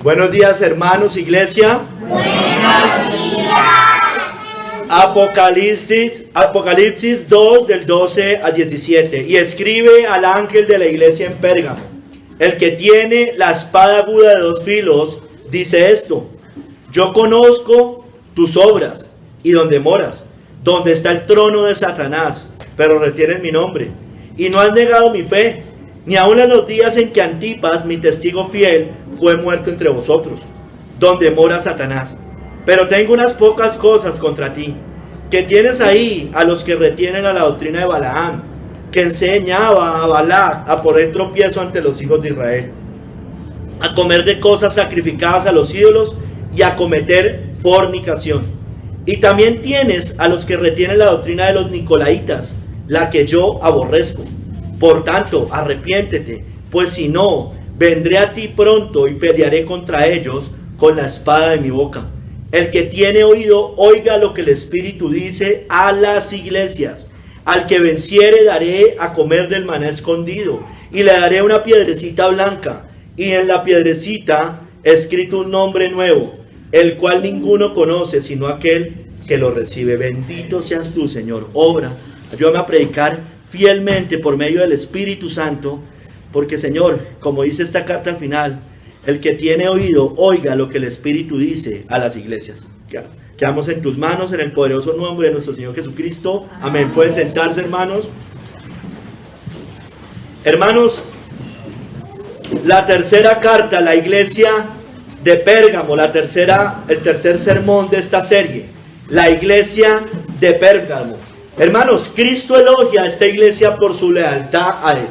Buenos días, hermanos, iglesia. Buenos días. Apocalipsis 2 del 12 al 17. Y escribe al ángel de la iglesia en Pérgamo: el que tiene la espada aguda de dos filos dice esto: yo conozco tus obras y donde moras, donde está el trono de Satanás, pero retienes mi nombre y no has negado mi fe, ni aun en los días en que Antipas, mi testigo fiel, fue muerto entre vosotros, donde mora Satanás. Pero tengo unas pocas cosas contra ti, que tienes ahí a los que retienen a la doctrina de Balaam, que enseñaba a Balac a poner tropiezo ante los hijos de Israel, a comer de cosas sacrificadas a los ídolos y a cometer fornicación. Y también tienes a los que retienen la doctrina de los Nicolaitas, la que yo aborrezco. Por tanto, arrepiéntete, pues si no, vendré a ti pronto y pelearé contra ellos con la espada de mi boca. El que tiene oído, oiga lo que el Espíritu dice a las iglesias. Al que venciere daré a comer del maná escondido, y le daré una piedrecita blanca, y en la piedrecita escrito un nombre nuevo, el cual ninguno conoce sino aquel que lo recibe. Bendito seas tú, Señor. Obra, ayúdame a predicar fielmente por medio del Espíritu Santo, porque, Señor, como dice esta carta al final, el que tiene oído, oiga lo que el Espíritu dice a las iglesias. Quedamos en tus manos en el poderoso nombre de nuestro Señor Jesucristo. Amén. Pueden sentarse, hermanos. Hermanos, la tercera carta a la iglesia de Pérgamo, el tercer sermón de esta serie, la iglesia de Pérgamo. Hermanos, Cristo elogia a esta iglesia por su lealtad a Él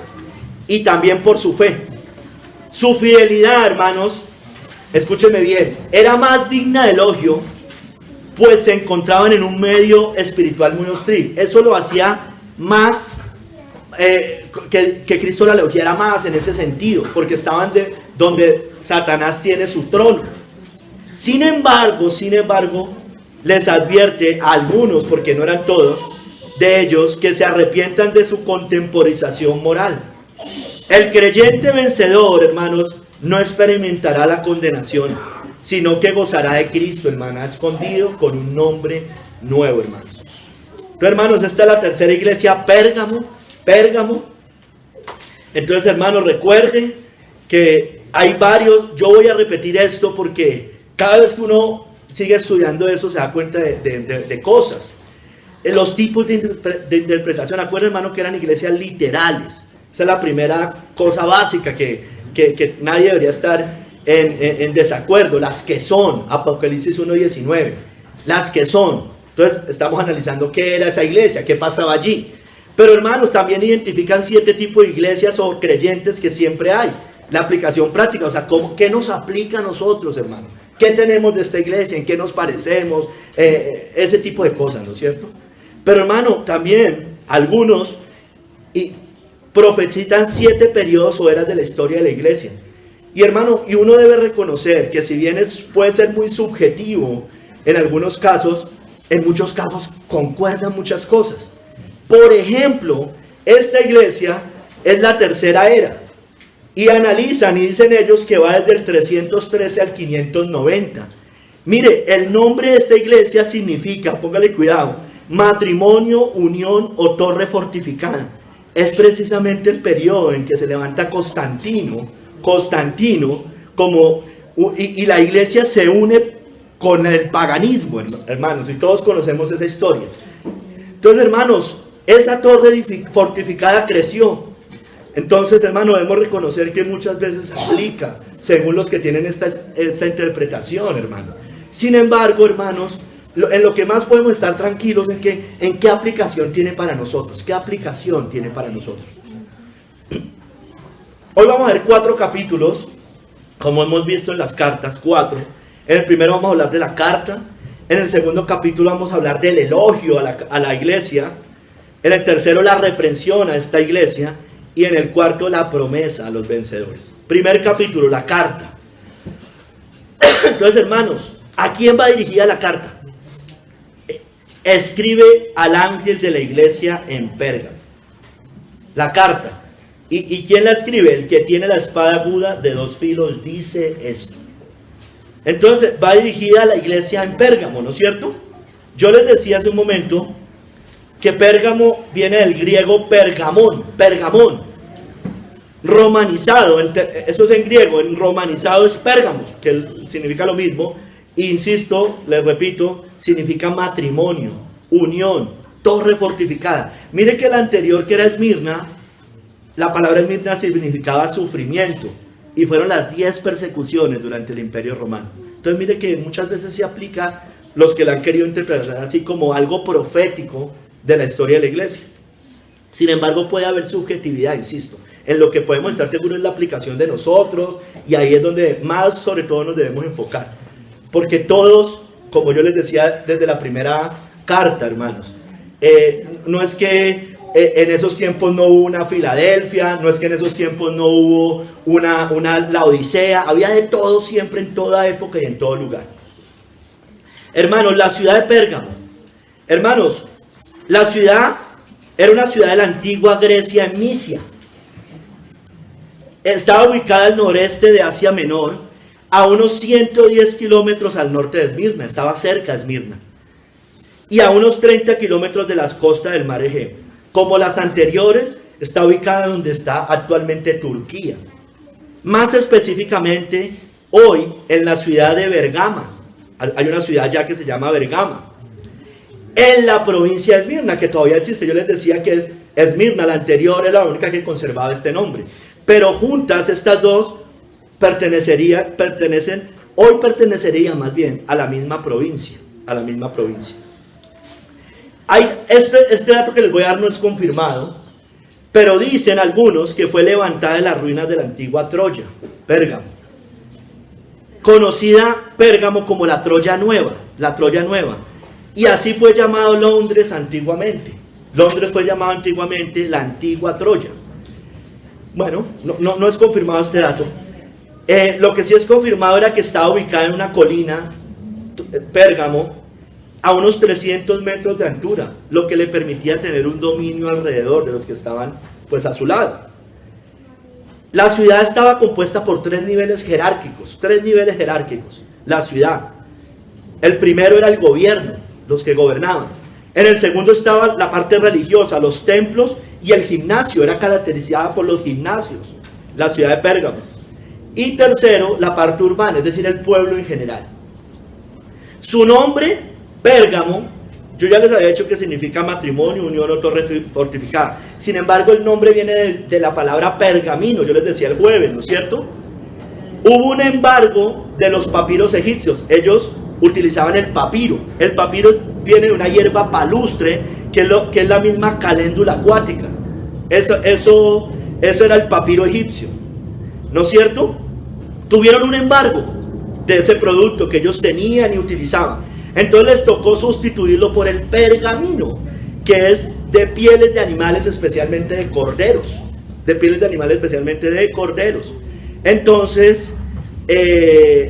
y también por su fe. Su fidelidad, hermanos, escúchenme bien, era más digna de elogio, pues se encontraban en un medio espiritual muy hostil. Eso lo hacía más, que Cristo la elogiara más en ese sentido, porque estaban donde Satanás tiene su trono. Sin embargo, les advierte a algunos, porque no eran todos de ellos, que se arrepientan de su contemporización moral. El creyente vencedor, hermanos, no experimentará la condenación, sino que gozará de Cristo, hermano, escondido con un nombre nuevo, hermanos. Entonces, hermanos, esta es la tercera iglesia, Pérgamo. Entonces, hermanos, recuerden que hay varios. Yo voy a repetir esto porque cada vez que uno sigue estudiando eso se da cuenta de cosas. Los tipos de interpretación, acuerden, hermano, que eran iglesias literales. Esa es la primera cosa básica que nadie debería estar en desacuerdo. Las que son, Apocalipsis 1:19, las que son. Entonces estamos analizando qué era esa iglesia, qué pasaba allí. Pero, hermanos, también identifican 7 tipos de iglesias o creyentes que siempre hay. La aplicación práctica, o sea, ¿qué nos aplica a nosotros, hermanos? ¿Qué tenemos de esta iglesia? ¿En qué nos parecemos? Ese tipo de cosas, ¿no es cierto? Pero, hermano, también algunos profetizan 7 periodos o eras de la historia de la iglesia. Y, hermano, y uno debe reconocer que si bien puede ser muy subjetivo en algunos casos, en muchos casos concuerdan muchas cosas. Por ejemplo, esta iglesia es la tercera era. Y analizan y dicen ellos que va desde el 313 al 590. Mire, el nombre de esta iglesia significa, póngale cuidado, matrimonio, unión o torre fortificada. Es precisamente el periodo en que se levanta Constantino, y la iglesia se une con el paganismo, hermanos, y todos conocemos esa historia. Entonces, hermanos, esa torre fortificada creció. Entonces, hermanos, debemos reconocer que muchas veces se aplica según los que tienen esta interpretación, hermano. Sin embargo, hermanos, en lo que más podemos estar tranquilos en qué aplicación tiene para nosotros. ¿Qué aplicación tiene para nosotros? Hoy vamos a ver 4 capítulos, como hemos visto en las cartas, 4. En el primero vamos a hablar de la carta. En el segundo capítulo vamos a hablar del elogio a la iglesia. En el tercero, la reprensión a esta iglesia. Y en el cuarto, la promesa a los vencedores. Primer capítulo, la carta. Entonces, hermanos, ¿a quién va dirigida la carta? Escribe al ángel de la iglesia en Pérgamo. La carta. ¿Y quién la escribe? El que tiene la espada aguda de 2 filos dice esto. Entonces va dirigida a la iglesia en Pérgamo, ¿no es cierto? Yo les decía hace un momento que Pérgamo viene del griego pergamón, romanizado, eso es en griego, en romanizado es Pérgamo, que significa lo mismo, insisto, les repito, significa matrimonio, unión, torre fortificada. Mire que la anterior, que era Esmirna, la palabra Esmirna significaba sufrimiento, y fueron las 10 persecuciones durante el Imperio Romano. Entonces mire que muchas veces se aplica, los que la han querido interpretar así como algo profético de la historia de la iglesia. Sin embargo, puede haber subjetividad, insisto. En lo que podemos estar seguros es la aplicación de nosotros, y ahí es donde más sobre todo nos debemos enfocar. Porque todos, como yo les decía desde la primera carta, hermanos, no es que en esos tiempos no hubo una Filadelfia, no es que en esos tiempos no hubo una Laodicea, había de todo siempre, en toda época y en todo lugar. Hermanos, la ciudad de Pérgamo, hermanos, la ciudad era una ciudad de la antigua Grecia en Misia. Estaba ubicada al noreste de Asia Menor, a unos 110 kilómetros al norte de Esmirna, estaba cerca de Esmirna, y a unos 30 kilómetros de las costas del mar Egeo. Como las anteriores, está ubicada donde está actualmente Turquía. Más específicamente, hoy en la ciudad de Bergama. Hay una ciudad ya que se llama Bergama, en la provincia de Esmirna, que todavía existe. Yo les decía que es Esmirna, la anterior es la única que conservaba este nombre. Pero juntas estas dos pertenecerían más bien a la misma provincia. Este dato que les voy a dar no es confirmado, pero dicen algunos que fue levantada de las ruinas de la antigua Troya, Pérgamo. Conocida Pérgamo como la Troya Nueva. Y así fue llamado Londres antiguamente. Londres fue llamado antiguamente la antigua Troya. Bueno, no es confirmado este dato. Lo que sí es confirmado era que estaba ubicada en una colina, Pérgamo, a unos 300 metros de altura, lo que le permitía tener un dominio alrededor de los que estaban pues a su lado. La ciudad estaba compuesta por 3 niveles jerárquicos, la ciudad. El primero era el gobierno, los que gobernaban. En el segundo estaba la parte religiosa, los templos y el gimnasio, era caracterizada por los gimnasios, la ciudad de Pérgamo. Y tercero, la parte urbana, es decir, el pueblo en general. Su nombre, Pérgamo, yo ya les había dicho que significa matrimonio, unión o torre fortificada. Sin embargo, el nombre viene de la palabra pergamino, yo les decía el jueves, ¿no es cierto? Hubo un embargo de los papiros egipcios. Ellos utilizaban el papiro. El papiro viene de una hierba palustre, que es la misma caléndula acuática. Eso era el papiro egipcio, ¿no es cierto? Tuvieron un embargo de ese producto que ellos tenían y utilizaban. Entonces les tocó sustituirlo por el pergamino, que es de pieles de animales, especialmente de corderos. Entonces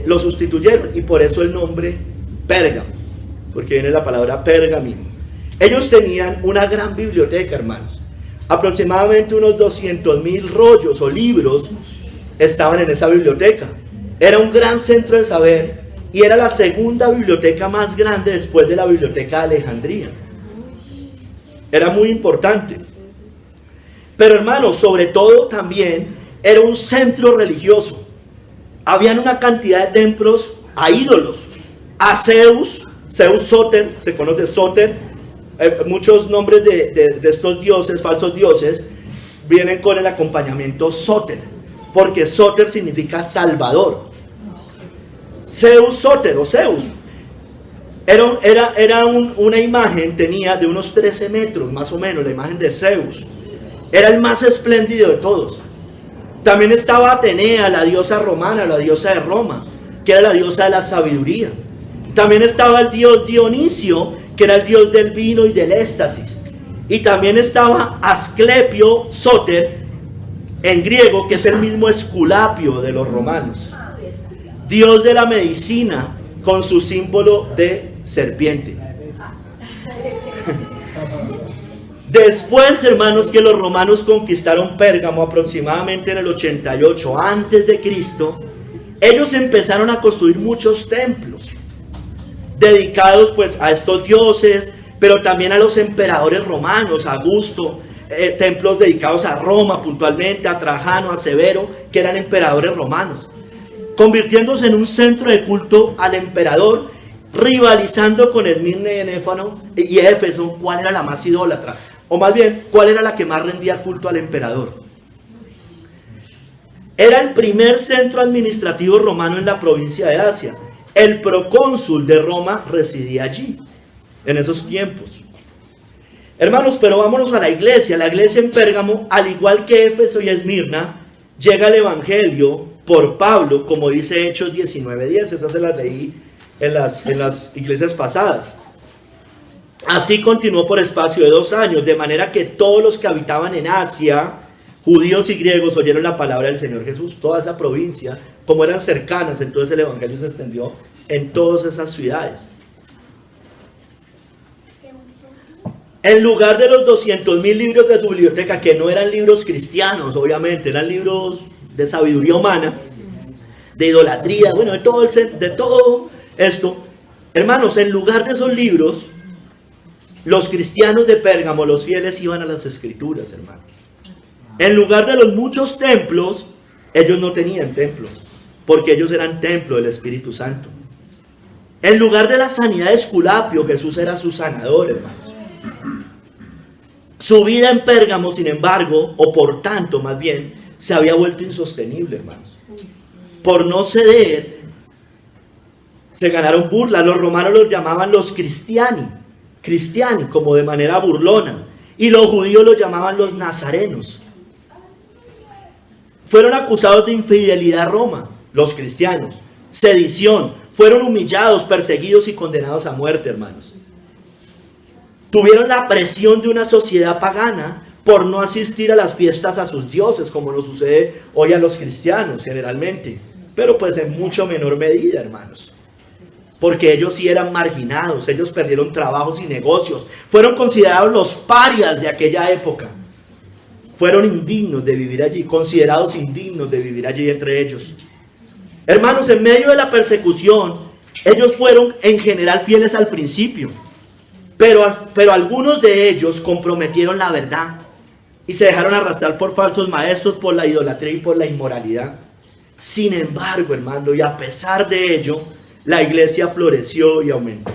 lo sustituyeron, y por eso el nombre Pérgamo, porque viene la palabra pergamino. Ellos tenían una gran biblioteca, hermanos. Aproximadamente unos 200.000 rollos o libros estaban en esa biblioteca. Era un gran centro de saber, y era la segunda biblioteca más grande después de la biblioteca de Alejandría. Era muy importante. Pero hermanos, sobre todo también era un centro religioso. Habían una cantidad de templos a ídolos, a Zeus Soter, se conoce Soter. Muchos nombres de estos dioses, falsos dioses, vienen con el acompañamiento Soter, porque Soter significa salvador. Zeus Soter o Zeus era una imagen, tenía de unos 13 metros más o menos, la imagen de Zeus. Era el más espléndido de todos. También estaba Atenea, la diosa romana, la diosa de Roma, que era la diosa de la sabiduría. También estaba el dios Dionisio, que era el dios del vino y del éxtasis. Y también estaba Asclepio Soter, en griego, que es el mismo Esculapio de los romanos, dios de la medicina, con su símbolo de serpiente. Después, hermanos, que los romanos conquistaron Pérgamo aproximadamente en el 88 antes de Cristo, ellos empezaron a construir muchos templos dedicados pues a estos dioses, pero también a los emperadores romanos, a Augusto, templos dedicados a Roma puntualmente, a Trajano, a Severo, que eran emperadores romanos, convirtiéndose en un centro de culto al emperador, rivalizando con Esmirna y Éfeso, cuál era la más idólatra, o más bien, cuál era la que más rendía culto al emperador. Era el primer centro administrativo romano en la provincia de Asia. El procónsul de Roma residía allí, en esos tiempos. Hermanos, pero vámonos a la iglesia. La iglesia en Pérgamo, al igual que Éfeso y Esmirna, llega el evangelio por Pablo, como dice Hechos 19:10. Esas se las leí en las iglesias pasadas. Así continuó por espacio de 2 años, de manera que todos los que habitaban en Asia, judíos y griegos, oyeron la palabra del Señor Jesús. Toda esa provincia, como eran cercanas, entonces el evangelio se extendió en todas esas ciudades. En lugar de los 200.000 libros de su biblioteca, que no eran libros cristianos, obviamente, eran libros de sabiduría humana, de idolatría, bueno, de todo esto, hermanos, en lugar de esos libros, los cristianos de Pérgamo, los fieles, iban a las escrituras, hermanos. En lugar de los muchos templos, ellos no tenían templos, porque ellos eran templo del Espíritu Santo. En lugar de la sanidad de Esculapio, Jesús era su sanador, hermanos. Su vida en Pérgamo, sin embargo, o por tanto, más bien, se había vuelto insostenible, hermanos. Por no ceder, se ganaron burlas. Los romanos los llamaban los cristiani, como de manera burlona, y los judíos los llamaban los nazarenos. Fueron acusados de infidelidad a Roma, los cristianos, sedición, fueron humillados, perseguidos y condenados a muerte, hermanos. Tuvieron la presión de una sociedad pagana por no asistir a las fiestas a sus dioses, como nos sucede hoy a los cristianos generalmente, pero pues en mucho menor medida, hermanos, porque ellos sí eran marginados, ellos perdieron trabajos y negocios, fueron considerados los parias de aquella época, fueron indignos de vivir allí, considerados indignos de vivir allí entre ellos. Hermanos, en medio de la persecución, ellos fueron en general fieles al principio, pero algunos de ellos comprometieron la verdad y se dejaron arrastrar por falsos maestros, por la idolatría y por la inmoralidad. Sin embargo, hermano, y a pesar de ello, la iglesia floreció y aumentó.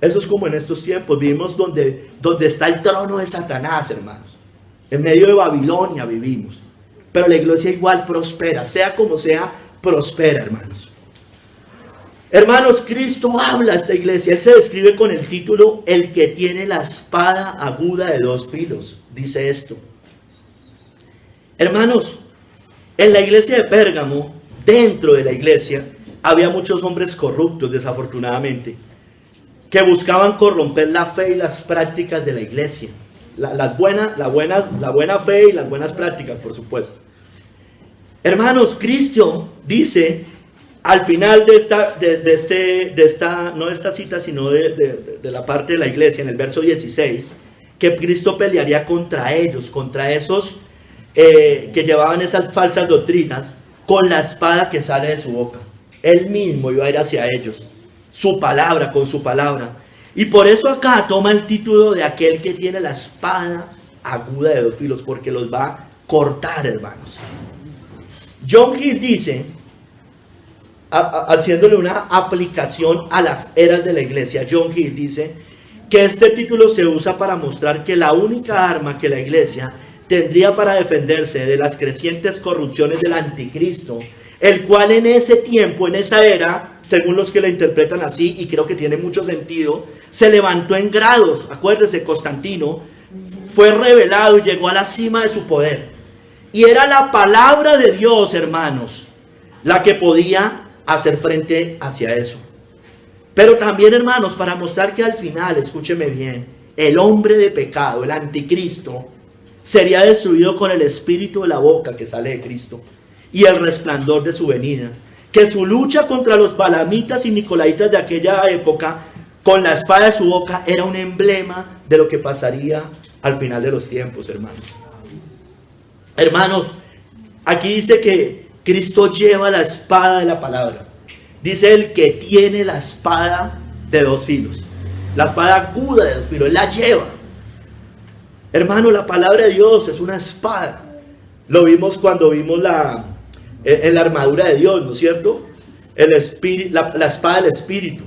Eso es como en estos tiempos, vivimos donde está el trono de Satanás, hermanos. En medio de Babilonia vivimos, pero la iglesia igual prospera, sea como sea, prospera, hermanos. Hermanos, Cristo habla a esta iglesia. Él se describe con el título el que tiene la espada aguda de 2 filos. Dice esto. Hermanos, en la iglesia de Pérgamo, dentro de la iglesia, había muchos hombres corruptos, desafortunadamente, que buscaban corromper la fe y las prácticas de la iglesia. La buena fe y las buenas prácticas, por supuesto. Hermanos, Cristo dice al final de la parte de la iglesia, en el verso 16, que Cristo pelearía contra ellos, contra esos que llevaban esas falsas doctrinas, con la espada que sale de su boca. Él mismo iba a ir hacia ellos, con su palabra. Y por eso acá toma el título de aquel que tiene la espada aguda de 2 filos, porque los va a cortar, hermanos. John Hill dice, haciéndole una aplicación a las eras de la iglesia, John Hill dice que este título se usa para mostrar que la única arma que la iglesia tendría para defenderse de las crecientes corrupciones del anticristo, el cual en ese tiempo, en esa era, según los que la interpretan así, y creo que tiene mucho sentido, se levantó en grados. Acuérdese, Constantino fue revelado y llegó a la cima de su poder, y era la palabra de Dios, hermanos, la que podía hacer frente hacia eso. Pero también, hermanos, para mostrar que al final, escúcheme bien, el hombre de pecado, el anticristo, sería destruido con el espíritu de la boca que sale de Cristo y el resplandor de su venida. Que su lucha contra los balamitas y nicolaitas de aquella época, con la espada de su boca, era un emblema de lo que pasaría al final de los tiempos, hermanos. Hermanos, aquí dice que Cristo lleva la espada de la palabra. Dice el que tiene la espada de dos filos. La espada aguda de dos filos, Él la lleva. Hermano, la palabra de Dios es una espada. Lo vimos cuando vimos en la armadura de Dios, ¿no es cierto? La espada del Espíritu.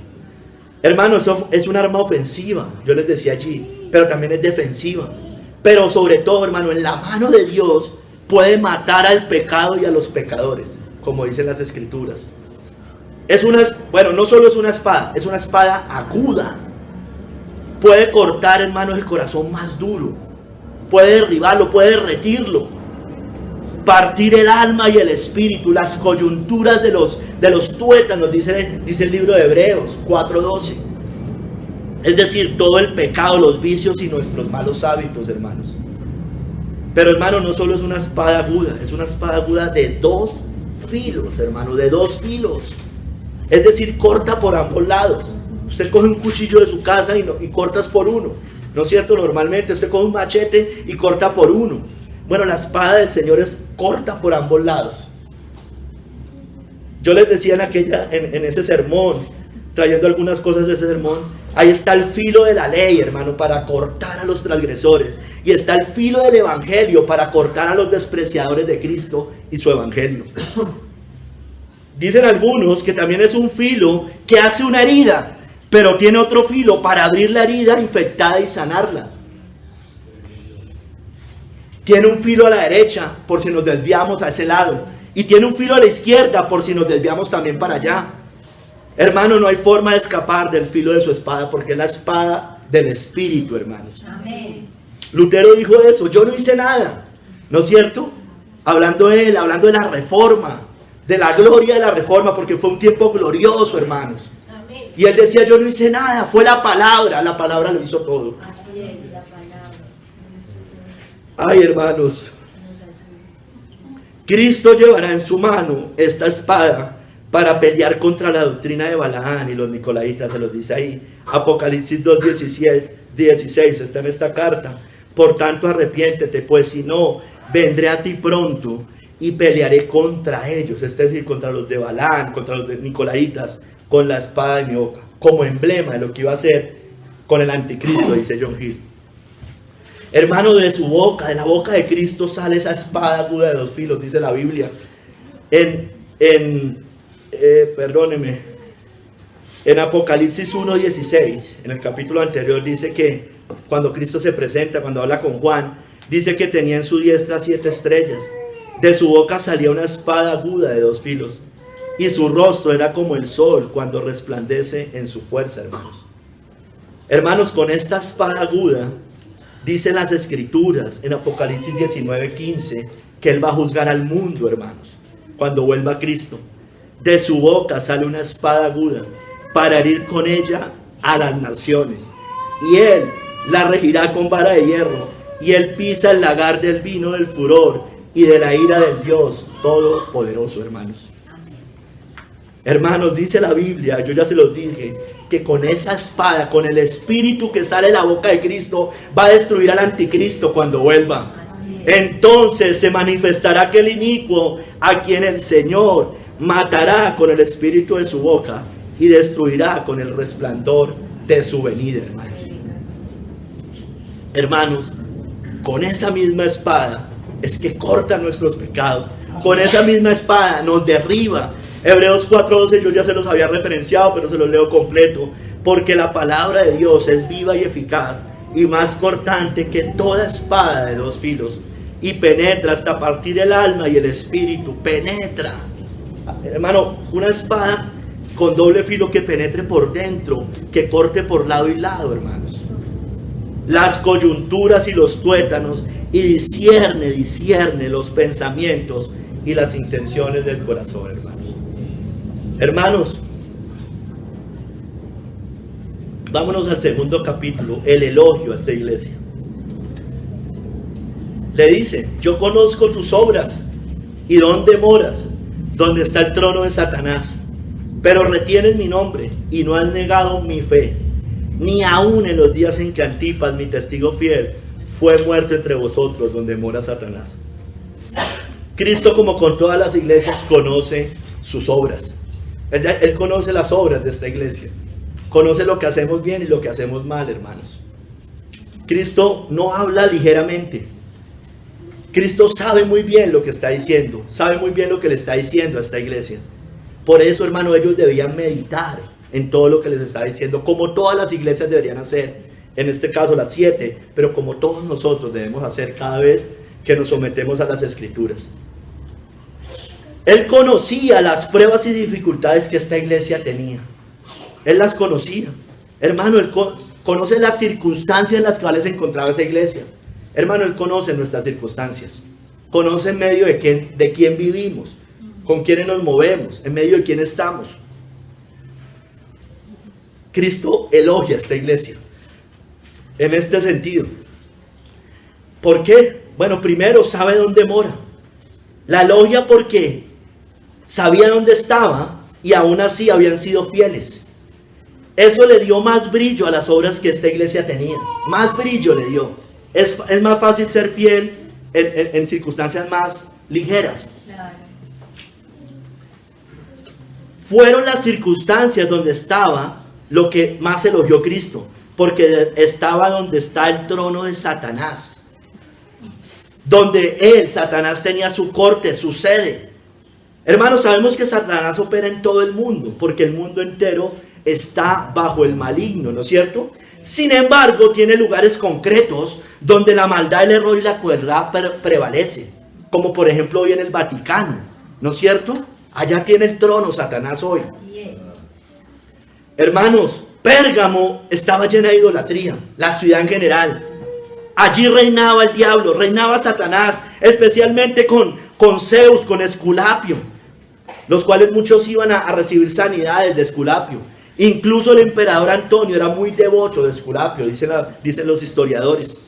Hermano, eso es un arma ofensiva, yo les decía allí, pero también es defensiva. Pero sobre todo, hermano, en la mano de Dios puede matar al pecado y a los pecadores, como dicen las Escrituras. No solo es una espada aguda. Puede cortar, hermano, el corazón más duro. Puede derribarlo, puede derretirlo. Partir el alma y el espíritu, las coyunturas de los tuétanos, dice el libro de Hebreos 4:12. Es decir, todo el pecado, los vicios y nuestros malos hábitos, hermanos. Pero, hermano, no solo es una espada aguda, es una espada aguda de dos filos, hermano, de dos filos. Es decir, corta por ambos lados. Usted coge un cuchillo de su casa y cortas por uno, ¿no es cierto? Normalmente usted coge un machete y corta por uno. Bueno, la espada del Señor es corta por ambos lados. Yo les decía en ese sermón, trayendo algunas cosas de ese sermón, ahí está el filo de la ley, hermano, para cortar a los transgresores. Y está el filo del evangelio para cortar a los despreciadores de Cristo y su evangelio. Dicen algunos que también es un filo que hace una herida, pero tiene otro filo para abrir la herida infectada y sanarla. Tiene un filo a la derecha por si nos desviamos a ese lado. Y tiene un filo a la izquierda por si nos desviamos también para allá. Hermano, no hay forma de escapar del filo de su espada porque es la espada del Espíritu, hermanos. Amén. Lutero dijo eso, yo no hice nada, ¿no es cierto? Hablando de la reforma, de la gloria de la reforma, porque fue un tiempo glorioso, hermanos. Amén. Y él decía, yo no hice nada, fue la palabra lo hizo todo. Así es, la palabra. Ay, hermanos, Cristo llevará en su mano esta espada para pelear contra la doctrina de Balaán y los nicolaitas, se los dice ahí. Apocalipsis 2:16 está en esta carta. Por tanto, arrepiéntete, pues si no, vendré a ti pronto y pelearé contra ellos, es decir, contra los de Balaán, contra los de nicolaitas, con la espada de mi boca, como emblema de lo que iba a hacer con el anticristo, dice John Hill. Hermano, de su boca, de la boca de Cristo sale esa espada aguda de dos filos, dice la Biblia. En Apocalipsis 1:16, en el capítulo anterior, dice que cuando Cristo se presenta, cuando habla con Juan, dice que tenía en su diestra 7 estrellas. De su boca salía una espada aguda de dos filos, y su rostro era como el sol cuando resplandece en su fuerza, hermanos. Hermanos, con esta espada aguda, dicen las Escrituras en Apocalipsis 19:15, que Él va a juzgar al mundo, hermanos, cuando vuelva a Cristo. De su boca sale una espada aguda para herir con ella a las naciones. Y Él la regirá con vara de hierro. Y Él pisa el lagar del vino del furor y de la ira del Dios Todopoderoso, hermanos. Hermanos, dice la Biblia, yo ya se los dije, que con esa espada, con el espíritu que sale de la boca de Cristo, va a destruir al anticristo cuando vuelva. Entonces se manifestará aquel inicuo a quien el Señor matará con el espíritu de su boca y destruirá con el resplandor de su venida, hermanos. Hermanos, con esa misma espada es que corta nuestros pecados. Con esa misma espada nos derriba. Hebreos 4:12 yo ya se los había referenciado, pero se los leo completo. Porque la palabra de Dios es viva y eficaz y más cortante que toda espada de dos filos, y penetra hasta partir el alma y el espíritu. Penetra, hermano, una espada con doble filo que penetre por dentro, que corte por lado y lado, hermanos, las coyunturas y los tuétanos, y discierne los pensamientos y las intenciones del corazón, hermanos. Hermanos, vámonos al segundo capítulo, el elogio a esta iglesia. Le dice, yo conozco tus obras y dónde moras, donde está el trono de Satanás, pero retienes mi nombre y no has negado mi fe, ni aun en los días en que Antipas, mi testigo fiel, fue muerto entre vosotros, donde mora Satanás. Cristo, como con todas las iglesias, conoce sus obras. Él conoce las obras de esta iglesia. Conoce lo que hacemos bien y lo que hacemos mal, hermanos. Cristo no habla ligeramente. Cristo sabe muy bien lo que está diciendo. Sabe muy bien lo que le está diciendo a esta iglesia. Por eso, hermano, ellos debían meditar en todo lo que les está diciendo, como todas las iglesias deberían hacer. En este caso las 7, pero como todos nosotros debemos hacer cada vez que nos sometemos a las escrituras. Él conocía las pruebas y dificultades que esta iglesia tenía. Él las conocía. Hermano, Él conoce las circunstancias en las cuales se encontraba esa iglesia. Hermano, Él conoce nuestras circunstancias. Conoce en medio de quién vivimos, con quiénes nos movemos, en medio de quién estamos. Cristo elogia a esta iglesia en este sentido. ¿Por qué? Bueno, primero sabe dónde mora. La elogia porque sabía dónde estaba y aún así habían sido fieles. Eso le dio más brillo a las obras que esta iglesia tenía. Más brillo le dio. Es más fácil ser fiel en circunstancias más ligeras. Fueron las circunstancias donde estaba lo que más elogió Cristo, porque estaba donde está el trono de Satanás, donde Satanás tenía su corte, su sede. Hermanos, sabemos que Satanás opera en todo el mundo, porque el mundo entero está bajo el maligno, ¿no es cierto? Sin embargo, tiene lugares concretos donde la maldad, el error y la crueldad prevalece, como por ejemplo hoy en el Vaticano, ¿no es cierto? Allá tiene el trono Satanás hoy. Hermanos, Pérgamo estaba llena de idolatría, la ciudad en general. Allí reinaba el diablo, reinaba Satanás, especialmente con Zeus, con Esculapio, los cuales muchos iban a recibir sanidades de Esculapio. Incluso el emperador Antonio era muy devoto de Esculapio, dicen los historiadores.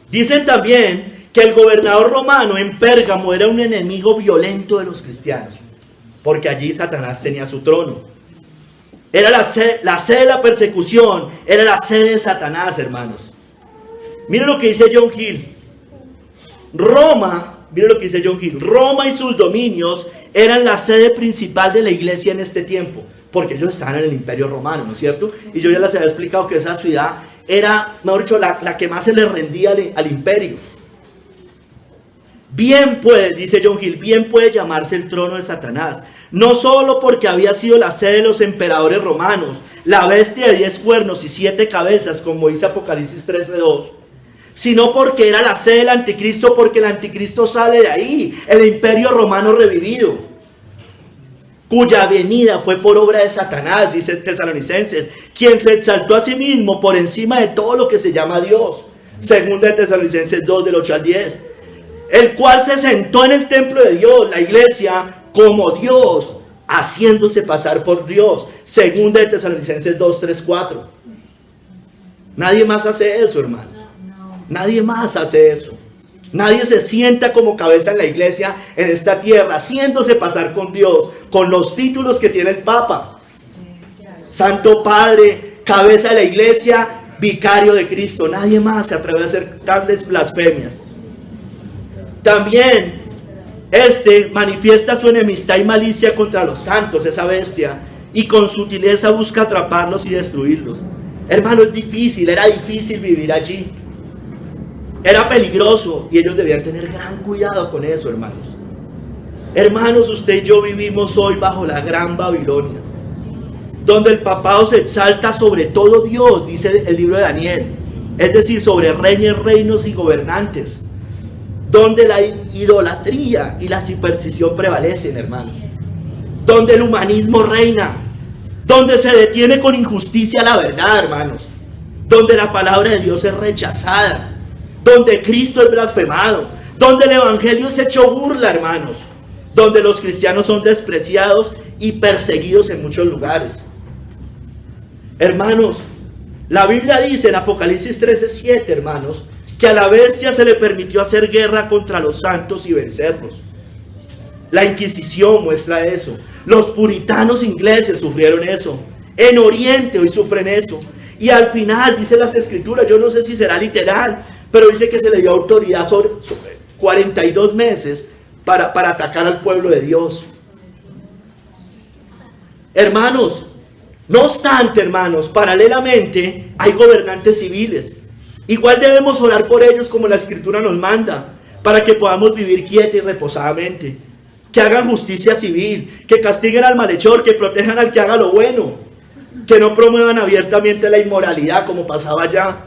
Dicen también que el gobernador romano en Pérgamo era un enemigo violento de los cristianos, porque allí Satanás tenía su trono. Era la sede de la persecución, era la sede de Satanás, hermanos. Miren lo que dice John Gill. Roma y sus dominios eran la sede principal de la iglesia en este tiempo, porque ellos estaban en el Imperio Romano, ¿no es cierto? Y yo ya les había explicado que esa ciudad era, mejor dicho, la que más se le rendía al imperio. Bien puede, dice John Gill, bien puede llamarse el trono de Satanás, no solo porque había sido la sede de los emperadores romanos, la bestia de 10 cuernos y 7 cabezas, como dice Apocalipsis 13:2, sino porque era la sede del anticristo, porque el anticristo sale de ahí, el imperio romano revivido, cuya venida fue por obra de Satanás, dice Tesalonicenses, quien se exaltó a sí mismo por encima de todo lo que se llama Dios, segunda de Tesalonicenses 2, del 8 al 10, el cual se sentó en el templo de Dios, la iglesia, como Dios, haciéndose pasar por Dios, segunda de Tesalonicenses 2, 3, 4. Nadie más hace eso, hermano. Nadie más hace eso. Nadie se sienta como cabeza en la iglesia en esta tierra, haciéndose pasar con Dios, con los títulos que tiene el Papa. Santo Padre, cabeza de la iglesia, vicario de Cristo. Nadie más se atreve a hacer tales blasfemias. También manifiesta su enemistad y malicia contra los santos, esa bestia, y con sutileza busca atraparlos y destruirlos. Hermano, era difícil vivir allí. Era peligroso y ellos debían tener gran cuidado con eso, hermanos. Hermanos, usted y yo vivimos hoy bajo la gran Babilonia, donde el papado se exalta sobre todo Dios, dice el libro de Daniel, es decir, sobre reyes, reinos y gobernantes, donde la idolatría y la superstición prevalecen, hermanos, donde el humanismo reina, donde se detiene con injusticia la verdad, hermanos, donde la palabra de Dios es rechazada, donde Cristo es blasfemado, donde el evangelio es hecho burla, hermanos, donde los cristianos son despreciados y perseguidos en muchos lugares. Hermanos, la Biblia dice en Apocalipsis 13:7, hermanos, que a la bestia se le permitió hacer guerra contra los santos y vencerlos. La Inquisición muestra eso. Los puritanos ingleses sufrieron eso. En Oriente hoy sufren eso. Y al final, dice las Escrituras, yo no sé si será literal, pero dice que se le dio autoridad 42 meses para atacar al pueblo de Dios. Hermanos, no obstante, hermanos, paralelamente hay gobernantes civiles. Igual debemos orar por ellos como la Escritura nos manda, para que podamos vivir quieta y reposadamente. Que hagan justicia civil, que castiguen al malhechor, que protejan al que haga lo bueno, que no promuevan abiertamente la inmoralidad como pasaba allá,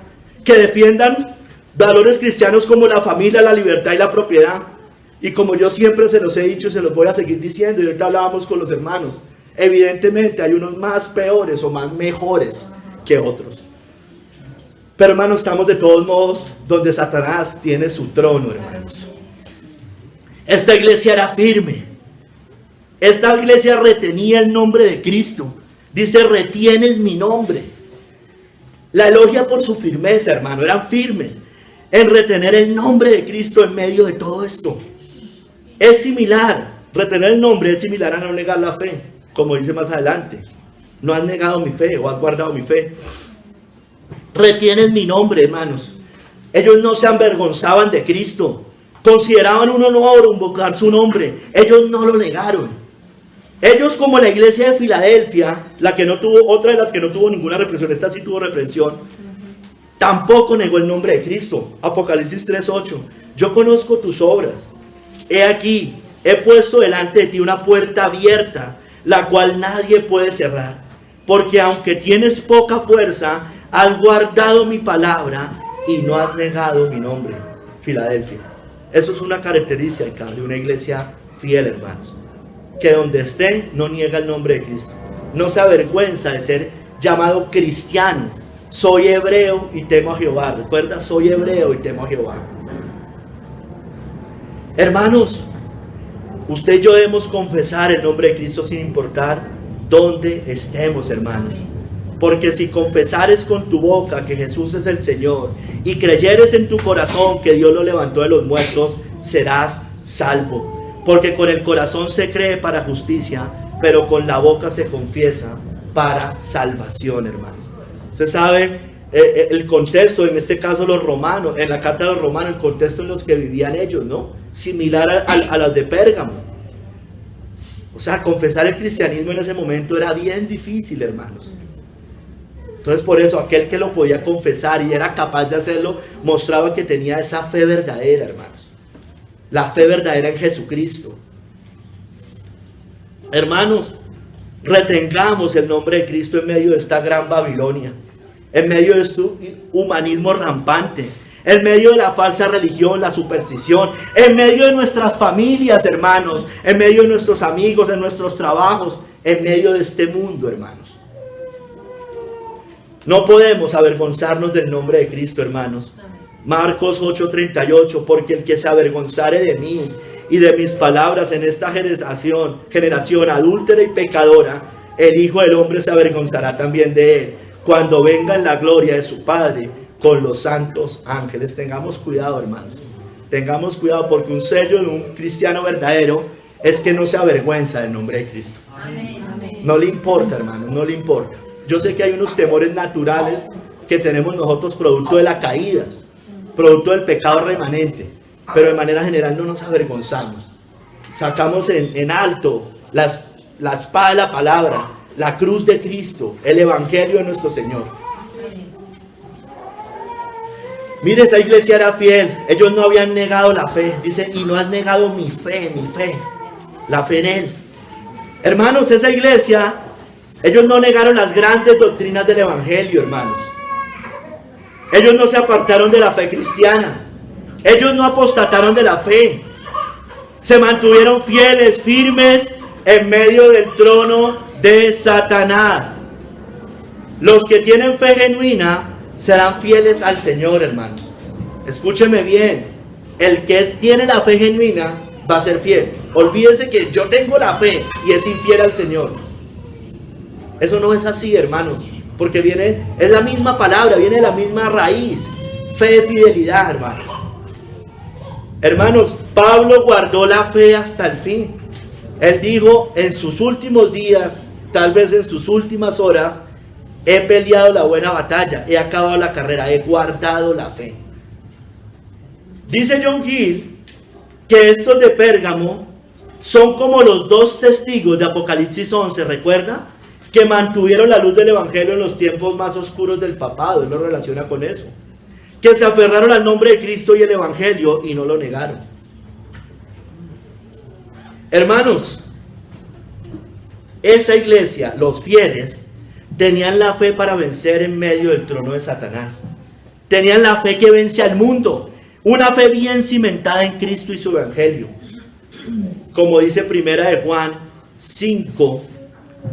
que defiendan valores cristianos como la familia, la libertad y la propiedad. Y como yo siempre se los he dicho, se los voy a seguir diciendo, y ahorita hablábamos con los hermanos, evidentemente hay unos más peores o más mejores que otros. Pero hermanos, estamos de todos modos donde Satanás tiene su trono, hermanos. Esta iglesia era firme. Esta iglesia retenía el nombre de Cristo. Dice, retienes mi nombre. La elogia por su firmeza, hermano. Eran firmes en retener el nombre de Cristo en medio de todo esto. Es similar, retener el nombre es similar a no negar la fe, como dice más adelante. No has negado mi fe o has guardado mi fe. Retienes mi nombre, hermanos. Ellos no se avergonzaban de Cristo. Consideraban un honor invocar su nombre. Ellos no lo negaron. Ellos, como la iglesia de Filadelfia, otra de las que no tuvo ninguna reprensión, esta sí tuvo reprensión, tampoco negó el nombre de Cristo. Apocalipsis 3:8. Yo conozco tus obras. He aquí, he puesto delante de ti una puerta abierta, la cual nadie puede cerrar. Porque aunque tienes poca fuerza, has guardado mi palabra y no has negado mi nombre. Filadelfia. Eso es una característica de una iglesia fiel, hermanos. Que donde esté, no niega el nombre de Cristo. No se avergüenza de ser llamado cristiano. Soy hebreo y temo a Jehová. Recuerda, soy hebreo y temo a Jehová. Hermanos, usted y yo debemos confesar el nombre de Cristo sin importar dónde estemos, hermanos. Porque si confesares con tu boca que Jesús es el Señor y creyeres en tu corazón que Dios lo levantó de los muertos, serás salvo. Porque con el corazón se cree para justicia, pero con la boca se confiesa para salvación, hermanos. Usted sabe el contexto, en este caso los romanos, en la carta de los romanos, el contexto en los que vivían ellos, ¿no? Similar a las de Pérgamo. O sea, confesar el cristianismo en ese momento era bien difícil, hermanos. Entonces por eso aquel que lo podía confesar y era capaz de hacerlo, mostraba que tenía esa fe verdadera, hermanos. La fe verdadera en Jesucristo. Hermanos, retengamos el nombre de Cristo en medio de esta gran Babilonia, en medio de este humanismo rampante, en medio de la falsa religión, la superstición, en medio de nuestras familias, hermanos, en medio de nuestros amigos, en nuestros trabajos, en medio de este mundo, hermanos. No podemos avergonzarnos del nombre de Cristo, hermanos. Marcos 8:38, porque el que se avergonzare de mí y de mis palabras en esta generación adúltera y pecadora, el Hijo del Hombre se avergonzará también de él, cuando venga en la gloria de su Padre con los santos ángeles. Tengamos cuidado, hermanos. Tengamos cuidado, porque un sello de un cristiano verdadero es que no se avergüenza del nombre de Cristo. Amén. No le importa, hermanos, no le importa. Yo sé que hay unos temores naturales que tenemos nosotros producto de la caída, producto del pecado remanente, pero de manera general no nos avergonzamos. Sacamos en alto la espada de la palabra, la cruz de Cristo, el evangelio de nuestro Señor. Mire, esa iglesia era fiel. Ellos no habían negado la fe. Dice, y no has negado mi fe, la fe en Él. Hermanos, esa iglesia, ellos no negaron las grandes doctrinas del evangelio, hermanos. Ellos no se apartaron de la fe cristiana. Ellos no apostataron de la fe. Se mantuvieron fieles, firmes en medio del trono de Satanás. Los que tienen fe genuina serán fieles al Señor, hermanos. Escúcheme bien. El que tiene la fe genuina va a ser fiel. Olvídese que yo tengo la fe y es infiel al Señor. Eso no es así, hermanos. Porque es la misma palabra, viene de la misma raíz. Fe de fidelidad, hermanos. Hermanos, Pablo guardó la fe hasta el fin. Él dijo, en sus últimos días, tal vez en sus últimas horas, he peleado la buena batalla, he acabado la carrera, he guardado la fe. Dice John Gill que estos de Pérgamo son como los dos testigos de Apocalipsis 11, ¿recuerda? Que mantuvieron la luz del evangelio en los tiempos más oscuros del papado. Él lo relaciona con eso. Que se aferraron al nombre de Cristo y el evangelio y no lo negaron. Hermanos, esa iglesia, los fieles, tenían la fe para vencer en medio del trono de Satanás. Tenían la fe que vence al mundo. Una fe bien cimentada en Cristo y su evangelio. Como dice primera de Juan 5,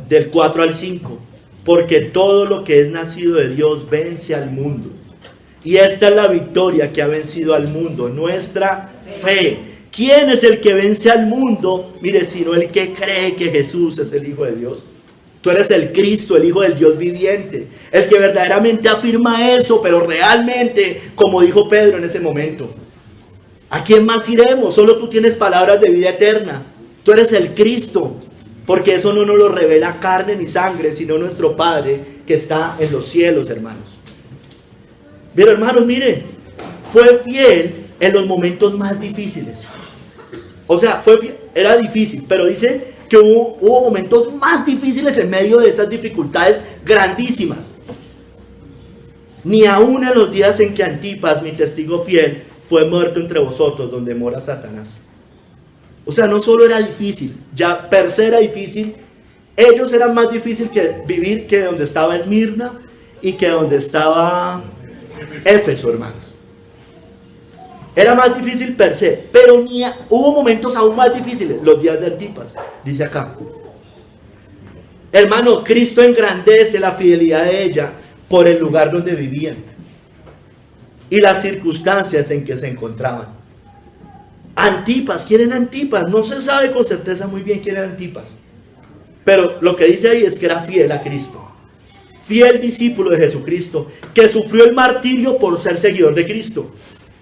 del 4 al 5. Porque todo lo que es nacido de Dios vence al mundo. Y esta es la victoria que ha vencido al mundo, nuestra fe. ¿Quién es el que vence al mundo? Mire, sino el que cree que Jesús es el Hijo de Dios. Tú eres el Cristo, el Hijo del Dios viviente. El que verdaderamente afirma eso, pero realmente, como dijo Pedro en ese momento. ¿A quién más iremos? Solo tú tienes palabras de vida eterna. Tú eres el Cristo. Porque eso no nos lo revela carne ni sangre, sino nuestro Padre que está en los cielos, hermanos. Pero hermanos, mire, fue fiel en los momentos más difíciles. O sea, era difícil, pero dice que hubo momentos más difíciles en medio de esas dificultades grandísimas. Ni aun en los días en que Antipas, mi testigo fiel, fue muerto entre vosotros, donde mora Satanás. O sea, no solo era difícil, ya per se era difícil. Ellos eran más difícil que vivir que donde estaba Esmirna y que donde estaba Éfeso, hermanos. Era más difícil per se, pero hubo momentos aún más difíciles, los días de Antipas, dice acá. Hermano, Cristo engrandece la fidelidad de ella por el lugar donde vivían y las circunstancias en que se encontraban. Antipas, ¿quién era Antipas? No se sabe con certeza muy bien quién era Antipas, pero lo que dice ahí es que era fiel a Cristo, fiel discípulo de Jesucristo, que sufrió el martirio por ser seguidor de Cristo.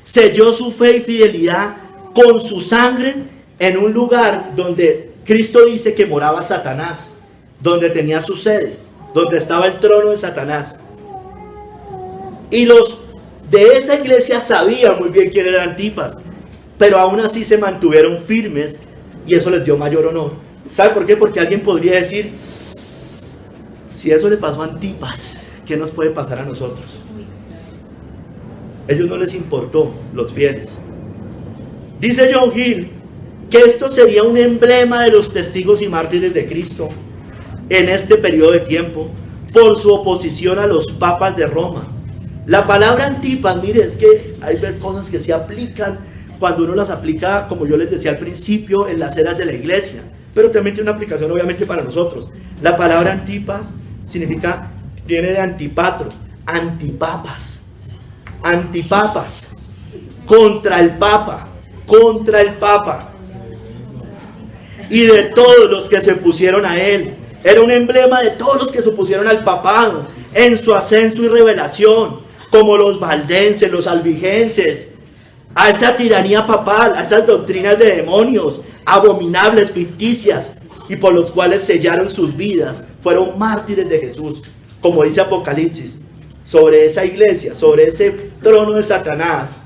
Selló su fe y fidelidad con su sangre en un lugar donde Cristo dice que moraba Satanás, donde tenía su sede, donde estaba el trono de Satanás. Y los de esa iglesia sabían muy bien quién era Antipas, pero aún así se mantuvieron firmes y eso les dio mayor honor. ¿Sabe por qué? Porque alguien podría decir, si eso le pasó a Antipas, ¿qué nos puede pasar a nosotros? Ellos no les importó, los fieles. Dice John Hill que esto sería un emblema de los testigos y mártires de Cristo en este periodo de tiempo por su oposición a los papas de Roma. La palabra Antipas, mire, es que hay cosas que se aplican cuando uno las aplica, como yo les decía al principio, en las eras de la iglesia, pero también tiene una aplicación obviamente para nosotros. La palabra Antipas viene de antipatro, antipapas. Antipapas, contra el Papa, y de todos los que se pusieron a él. Era un emblema de todos los que se opusieron al papado en su ascenso y revelación, como los valdenses, los albigenses, a esa tiranía papal, a esas doctrinas de demonios abominables, ficticias, y por los cuales sellaron sus vidas. Fueron mártires de Jesús, como dice Apocalipsis. Sobre esa iglesia, sobre ese trono de Satanás,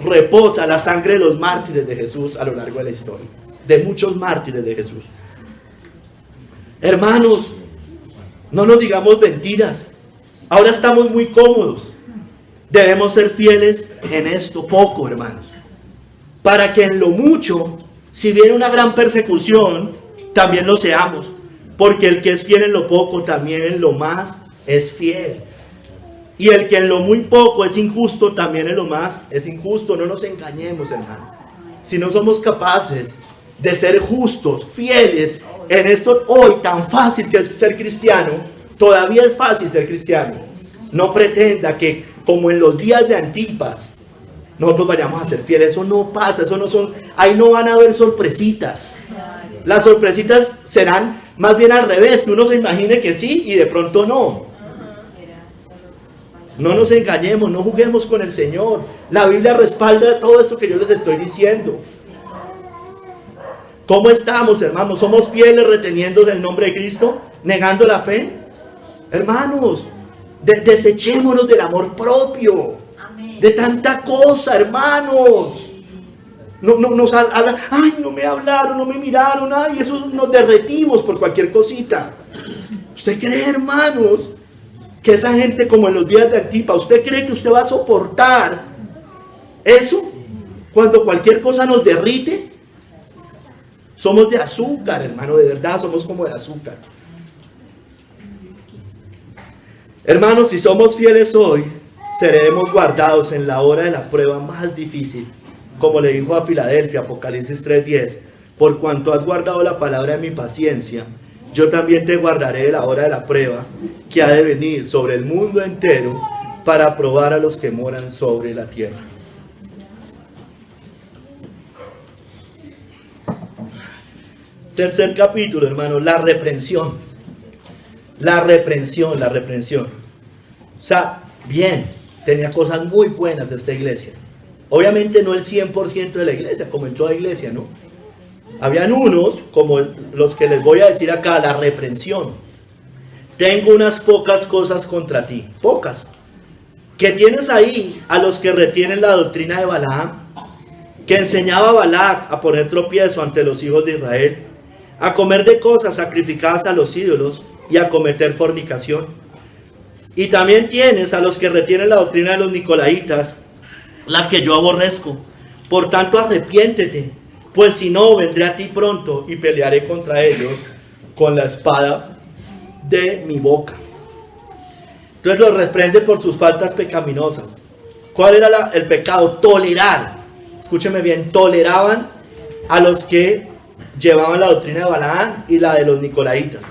reposa la sangre de los mártires de Jesús a lo largo de la historia, de muchos mártires de Jesús. Hermanos, no nos digamos mentiras. Ahora estamos muy cómodos. Debemos ser fieles en esto poco, hermanos, para que en lo mucho, si viene una gran persecución, también lo seamos, porque el que es fiel en lo poco, también en lo más es fiel. Y el que en lo muy poco es injusto, también en lo más es injusto. No nos engañemos, hermano. Si no somos capaces de ser justos, fieles en esto hoy tan fácil que es ser cristiano, todavía es fácil ser cristiano. No pretenda que como en los días de Antipas nosotros vayamos a ser fieles. Eso no pasa, ahí no van a haber sorpresitas. Las sorpresitas serán más bien al revés, que uno se imagine que sí y de pronto no. No nos engañemos, no juguemos con el Señor. La Biblia respalda todo esto que yo les estoy diciendo. ¿Cómo estamos, hermanos? ¿Somos fieles reteniendo el nombre de Cristo? ¿Negando la fe? Hermanos, desechémonos del amor propio. Amén. De tanta cosa, hermanos. nos habla, ay, no me hablaron, no me miraron, ay, eso nos derretimos por cualquier cosita. ¿Usted cree, hermanos, que esa gente como en los días de Antipa, usted cree que usted va a soportar eso cuando cualquier cosa nos derrite? Somos de azúcar, hermano, de verdad somos como de azúcar. Hermanos, si somos fieles hoy, seremos guardados en la hora de la prueba más difícil, como le dijo a Filadelfia, Apocalipsis 3:10, por cuanto has guardado la palabra de mi paciencia, yo también te guardaré de la hora de la prueba que ha de venir sobre el mundo entero para probar a los que moran sobre la tierra. Tercer capítulo, hermano, la reprensión. La reprensión. O sea, bien, tenía cosas muy buenas de esta iglesia. Obviamente no el 100% de la iglesia, como en toda iglesia, ¿no? Habían unos, como los que les voy a decir acá, la reprensión. Tengo unas pocas cosas contra ti, pocas. Que tienes ahí a los que retienen la doctrina de Balaam, que enseñaba a Balac a poner tropiezo ante los hijos de Israel, a comer de cosas sacrificadas a los ídolos y a cometer fornicación. Y también tienes a los que retienen la doctrina de los nicolaitas, la que yo aborrezco. Por tanto, arrepiéntete, pues si no, vendré a ti pronto y pelearé contra ellos con la espada de mi boca. Entonces los reprende por sus faltas pecaminosas. ¿Cuál era el pecado? Tolerar. Escúcheme bien, toleraban a los que llevaban la doctrina de Balaam y la de los nicolaitas.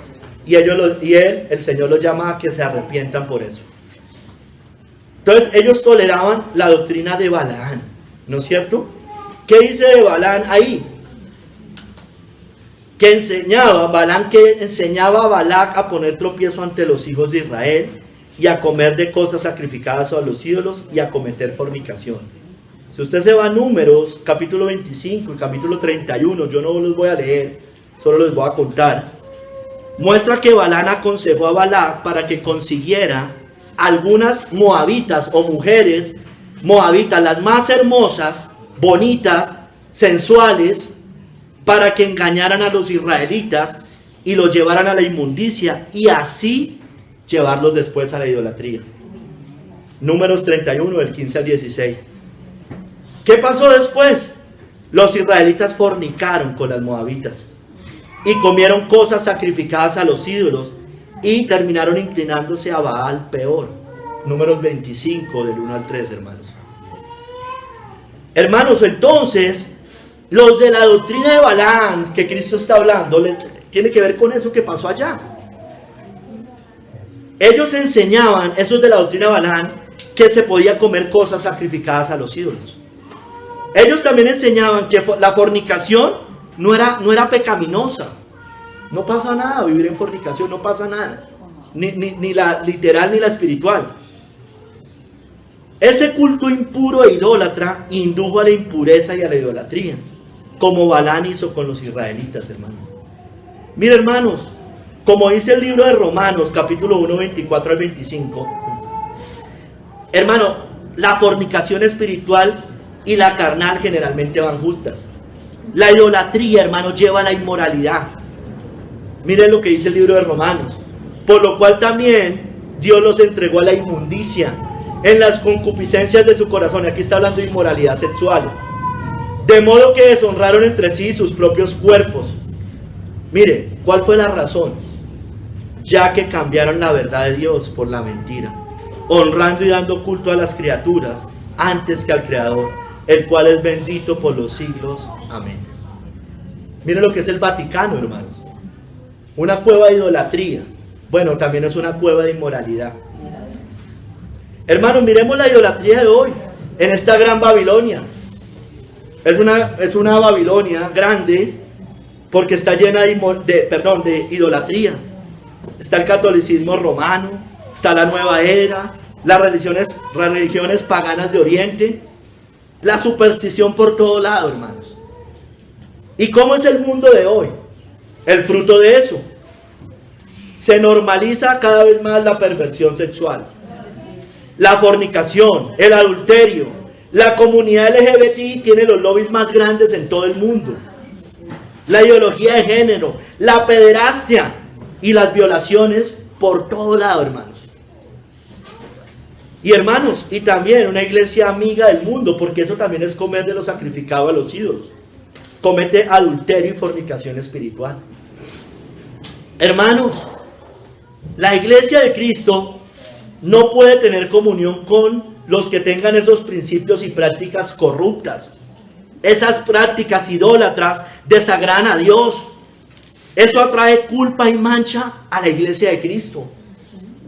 Y el Señor los llama a que se arrepientan por eso. Entonces ellos toleraban la doctrina de Balaam, ¿no es cierto? ¿Qué dice de Balaam ahí? Que enseñaba a Balac a poner tropiezo ante los hijos de Israel y a comer de cosas sacrificadas a los ídolos y a cometer fornicación. Si usted se va a Números, capítulo 25 y capítulo 31, yo no los voy a leer, solo les voy a contar. Muestra que Balaam aconsejó a Balac para que consiguiera algunas moabitas o mujeres moabitas, las más hermosas, bonitas, sensuales, para que engañaran a los israelitas y los llevaran a la inmundicia y así llevarlos después a la idolatría. Números 31, del 15 al 16. ¿Qué pasó después? Los israelitas fornicaron con las moabitas y comieron cosas sacrificadas a los ídolos y terminaron inclinándose a Baal peor. Números 25, del 1 al 3, hermanos. Hermanos, entonces, los de la doctrina de Balaam, que Cristo está hablando, tiene que ver con eso que pasó allá. Ellos enseñaban, esos de la doctrina de Balaam, que se podía comer cosas sacrificadas a los ídolos. Ellos también enseñaban que la fornicación no era pecaminosa. No pasa nada vivir en fornicación, no pasa nada. Ni la literal ni la espiritual. Ese culto impuro e idólatra indujo a la impureza y a la idolatría, como Balaam hizo con los israelitas, hermanos. Mire, hermanos, como dice el libro de Romanos, capítulo 1, 24 al 25, hermano, la fornicación espiritual y la carnal generalmente van juntas. La idolatría, hermano, lleva a la inmoralidad. Miren lo que dice el libro de Romanos. Por lo cual también Dios los entregó a la inmundicia en las concupiscencias de su corazón. Aquí está hablando de inmoralidad sexual. De modo que deshonraron entre sí sus propios cuerpos. Mire, ¿cuál fue la razón? Ya que cambiaron la verdad de Dios por la mentira, honrando y dando culto a las criaturas antes que al Creador, el cual es bendito por los siglos. Amén. Miren lo que es el Vaticano, hermanos. Una cueva de idolatría. Bueno, también es una cueva de inmoralidad. Hermanos, miremos la idolatría de hoy en esta gran Babilonia. Es una Babilonia grande porque está llena de idolatría. Está el catolicismo romano, está la nueva era, las religiones paganas de Oriente, la superstición por todo lado, hermanos. ¿Y cómo es el mundo de hoy? El fruto de eso. Se normaliza cada vez más la perversión sexual, la fornicación, el adulterio, La comunidad LGBT tiene los lobbies más grandes en todo el mundo. La ideología de género, la pederastia y las violaciones por todo lado, hermanos. Y hermanos, y también una iglesia amiga del mundo, porque eso también es comer de lo sacrificado a los ídolos. Comete adulterio y fornicación espiritual. Hermanos, la iglesia de Cristo no puede tener comunión con los que tengan esos principios y prácticas corruptas. Esas prácticas idólatras desagradan a Dios. Eso atrae culpa y mancha a la iglesia de Cristo.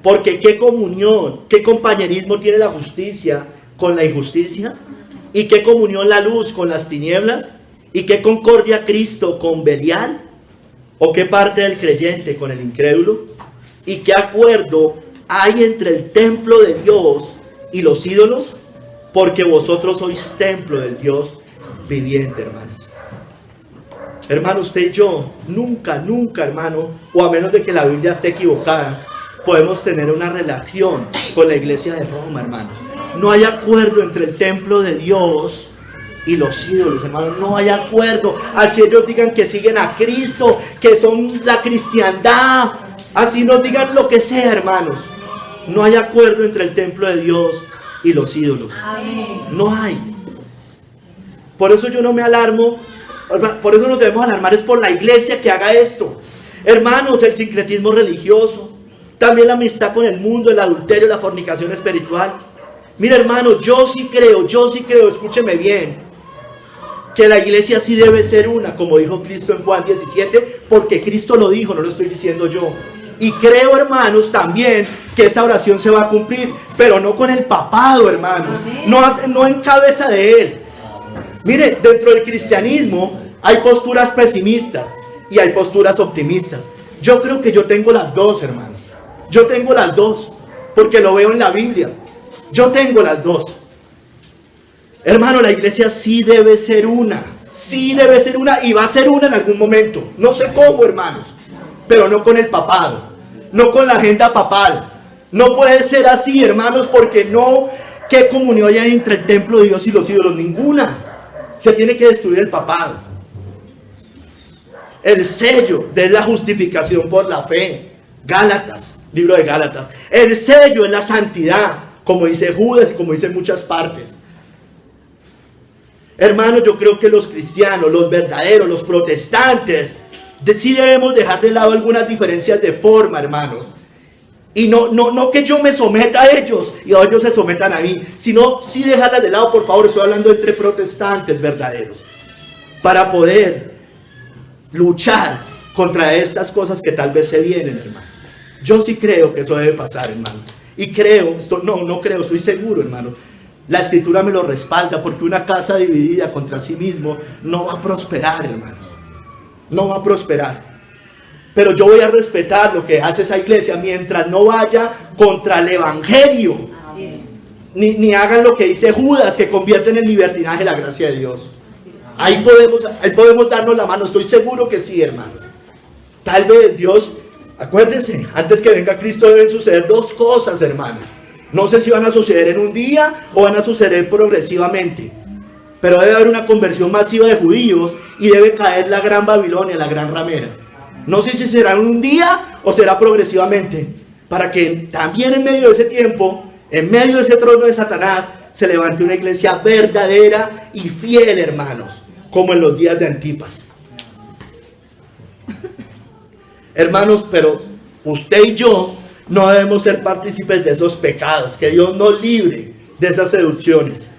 Porque qué comunión, qué compañerismo tiene la justicia con la injusticia, y qué comunión la luz con las tinieblas, y qué concordia Cristo con Belial, o qué parte del creyente con el incrédulo, y qué acuerdo hay entre el templo de Dios y los ídolos, porque vosotros sois templo del Dios viviente, hermanos. Hermano, usted y yo, nunca, hermano, o a menos de que la Biblia esté equivocada, podemos tener una relación con la iglesia de Roma, hermanos. No hay acuerdo entre el templo de Dios y los ídolos, hermanos. No hay acuerdo. Así ellos digan que siguen a Cristo, que son la cristiandad, así nos digan lo que sea, hermanos. No hay acuerdo entre el templo de Dios y los ídolos. No hay. Por eso yo no me alarmo. Por eso nos debemos alarmar, es por la iglesia que haga esto. Hermanos, el sincretismo religioso, también la amistad con el mundo, el adulterio, la fornicación espiritual. Mira, hermano, yo sí creo, escúcheme bien, que la iglesia sí debe ser una, como dijo Cristo en Juan 17, porque Cristo lo dijo, no lo estoy diciendo yo. Y creo, hermanos, también que esa oración se va a cumplir, pero no con el papado, hermanos, no en cabeza de él. Mire, dentro del cristianismo hay posturas pesimistas y hay posturas optimistas. Yo creo que yo tengo las dos, hermanos. Yo tengo las dos, porque lo veo en la Biblia. Yo tengo las dos. Hermano, la iglesia sí debe ser una. Sí debe ser una y va a ser una en algún momento. No sé cómo, hermanos, pero no con el papado, no con la agenda papal. No puede ser así, hermanos, porque no, ¿qué comunión hay entre el templo de Dios y los ídolos? Ninguna. Se tiene que destruir el papado. El sello de la justificación por la fe. Gálatas, libro de Gálatas. El sello es la santidad, como dice Judas y como dicen muchas partes. Hermanos, yo creo que los cristianos, los verdaderos, los protestantes, sí debemos dejar de lado algunas diferencias de forma, hermanos. Y no que yo me someta a ellos y ellos se sometan a mí, sino sí dejarlas de lado, por favor. Estoy hablando entre protestantes verdaderos, para poder luchar contra estas cosas que tal vez se vienen, hermanos. Yo sí creo que eso debe pasar, hermano. Y creo, estoy seguro, hermano. La escritura me lo respalda, porque una casa dividida contra sí mismo no va a prosperar, hermanos. No va a prosperar. Pero yo voy a respetar lo que hace esa iglesia mientras no vaya contra el evangelio. Ni hagan lo que dice Judas, que convierten en libertinaje la gracia de Dios. Ahí podemos darnos la mano. Estoy seguro que sí, hermanos. Tal vez Dios, acuérdense, antes que venga Cristo deben suceder dos cosas, hermanos. No sé si van a suceder en un día o van a suceder progresivamente. Pero debe haber una conversión masiva de judíos y debe caer la gran Babilonia, la gran ramera. No sé si será en un día o será progresivamente, para que también en medio de ese tiempo, en medio de ese trono de Satanás, se levante una iglesia verdadera y fiel, hermanos, como en los días de Antipas. Hermanos, pero usted y yo no debemos ser partícipes de esos pecados. Que Dios nos libre de esas seducciones.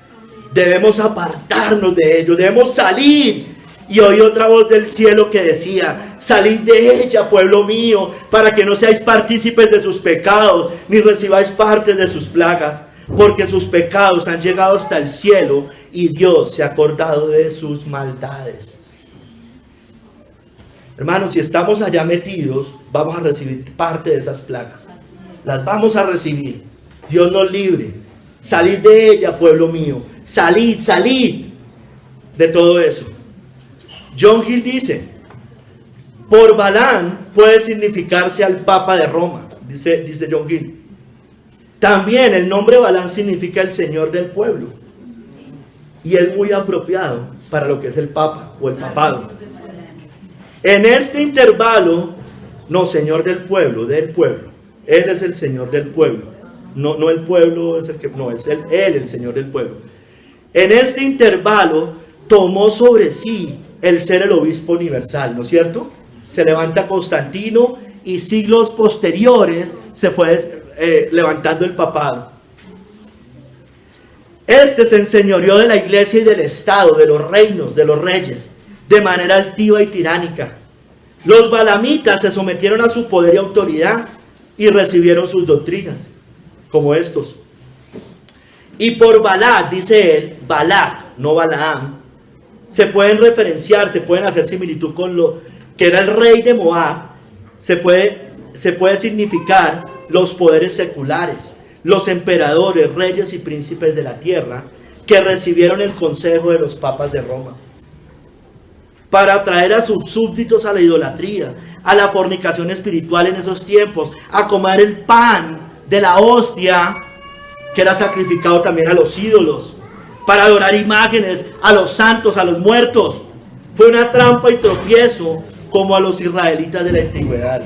Debemos apartarnos de ellos, debemos salir. Y oí otra voz del cielo que decía: salid de ella, pueblo mío, para que no seáis partícipes de sus pecados, ni recibáis parte de sus plagas, porque sus pecados han llegado hasta el cielo, y Dios se ha acordado de sus maldades. Hermanos, si estamos allá metidos, vamos a recibir parte de esas plagas. Las vamos a recibir. Dios nos libre. Salid de ella, pueblo mío. Salid de todo eso. John Gill dice: por Balán puede significarse al Papa de Roma, dice John Gill. También el nombre Balán significa el Señor del pueblo. y es muy apropiado para lo que es el Papa o el papado. En este intervalo, no, Señor del pueblo, Él es el Señor del pueblo, no el pueblo es el que, no, es Él el Señor del pueblo. En este intervalo tomó sobre sí el ser el obispo universal, ¿no es cierto? Se levanta Constantino y siglos posteriores se fue levantando el papado. Este se enseñoreó de la iglesia y del estado, de los reinos, de los reyes, de manera altiva y tiránica. Los balamitas se sometieron a su poder y autoridad y recibieron sus doctrinas, como estos. Y por Balac, dice él, Balac, no Balaam, se pueden referenciar, se pueden hacer similitud con lo que era el rey de Moab, se puede significar los poderes seculares, los emperadores, reyes y príncipes de la tierra que recibieron el consejo de los papas de Roma para atraer a sus súbditos a la idolatría, a la fornicación espiritual en esos tiempos, a comer el pan de la hostia que era sacrificado también a los ídolos, para adorar imágenes, a los santos, a los muertos. Fue una trampa y tropiezo como a los israelitas de la antigüedad.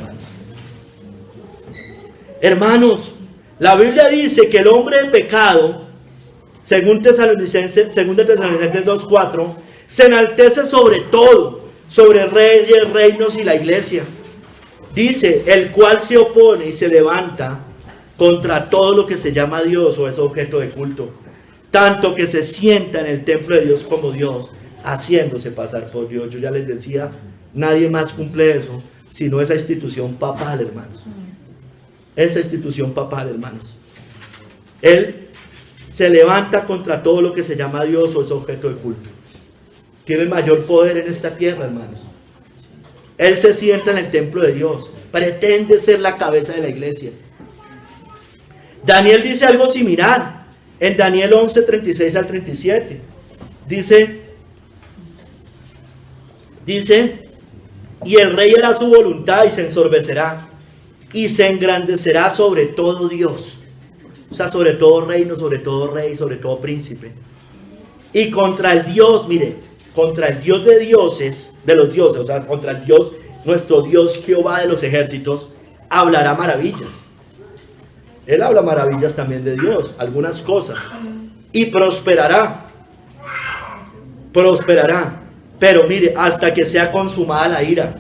Hermanos, la Biblia dice que el hombre de pecado, según Tesalonicenses 2:4, se enaltece sobre todo, sobre reyes, reinos y la iglesia. Dice, el cual se opone y se levanta contra todo lo que se llama Dios o es objeto de culto, tanto que se sienta en el templo de Dios como Dios, haciéndose pasar por Dios. Yo ya les decía, nadie más cumple eso, sino esa institución papal, hermanos. Esa institución papal, hermanos. Él se levanta contra todo lo que se llama Dios o es objeto de culto. Tiene el mayor poder en esta tierra, hermanos. Él se sienta en el templo de Dios. Pretende ser la cabeza de la iglesia. Daniel dice algo similar. En Daniel 11:36 al 37. Dice, y el rey hará su voluntad y se ensorbecerá. Y se engrandecerá sobre todo Dios. O sea, sobre todo reino, sobre todo rey, sobre todo príncipe. Y contra el Dios, mire, contra el Dios de dioses, de los dioses, o sea, contra el Dios, nuestro Dios Jehová de los ejércitos, hablará maravillas. Él habla maravillas también de Dios, algunas cosas. Y prosperará. Prosperará. Pero mire, hasta que sea consumada la ira.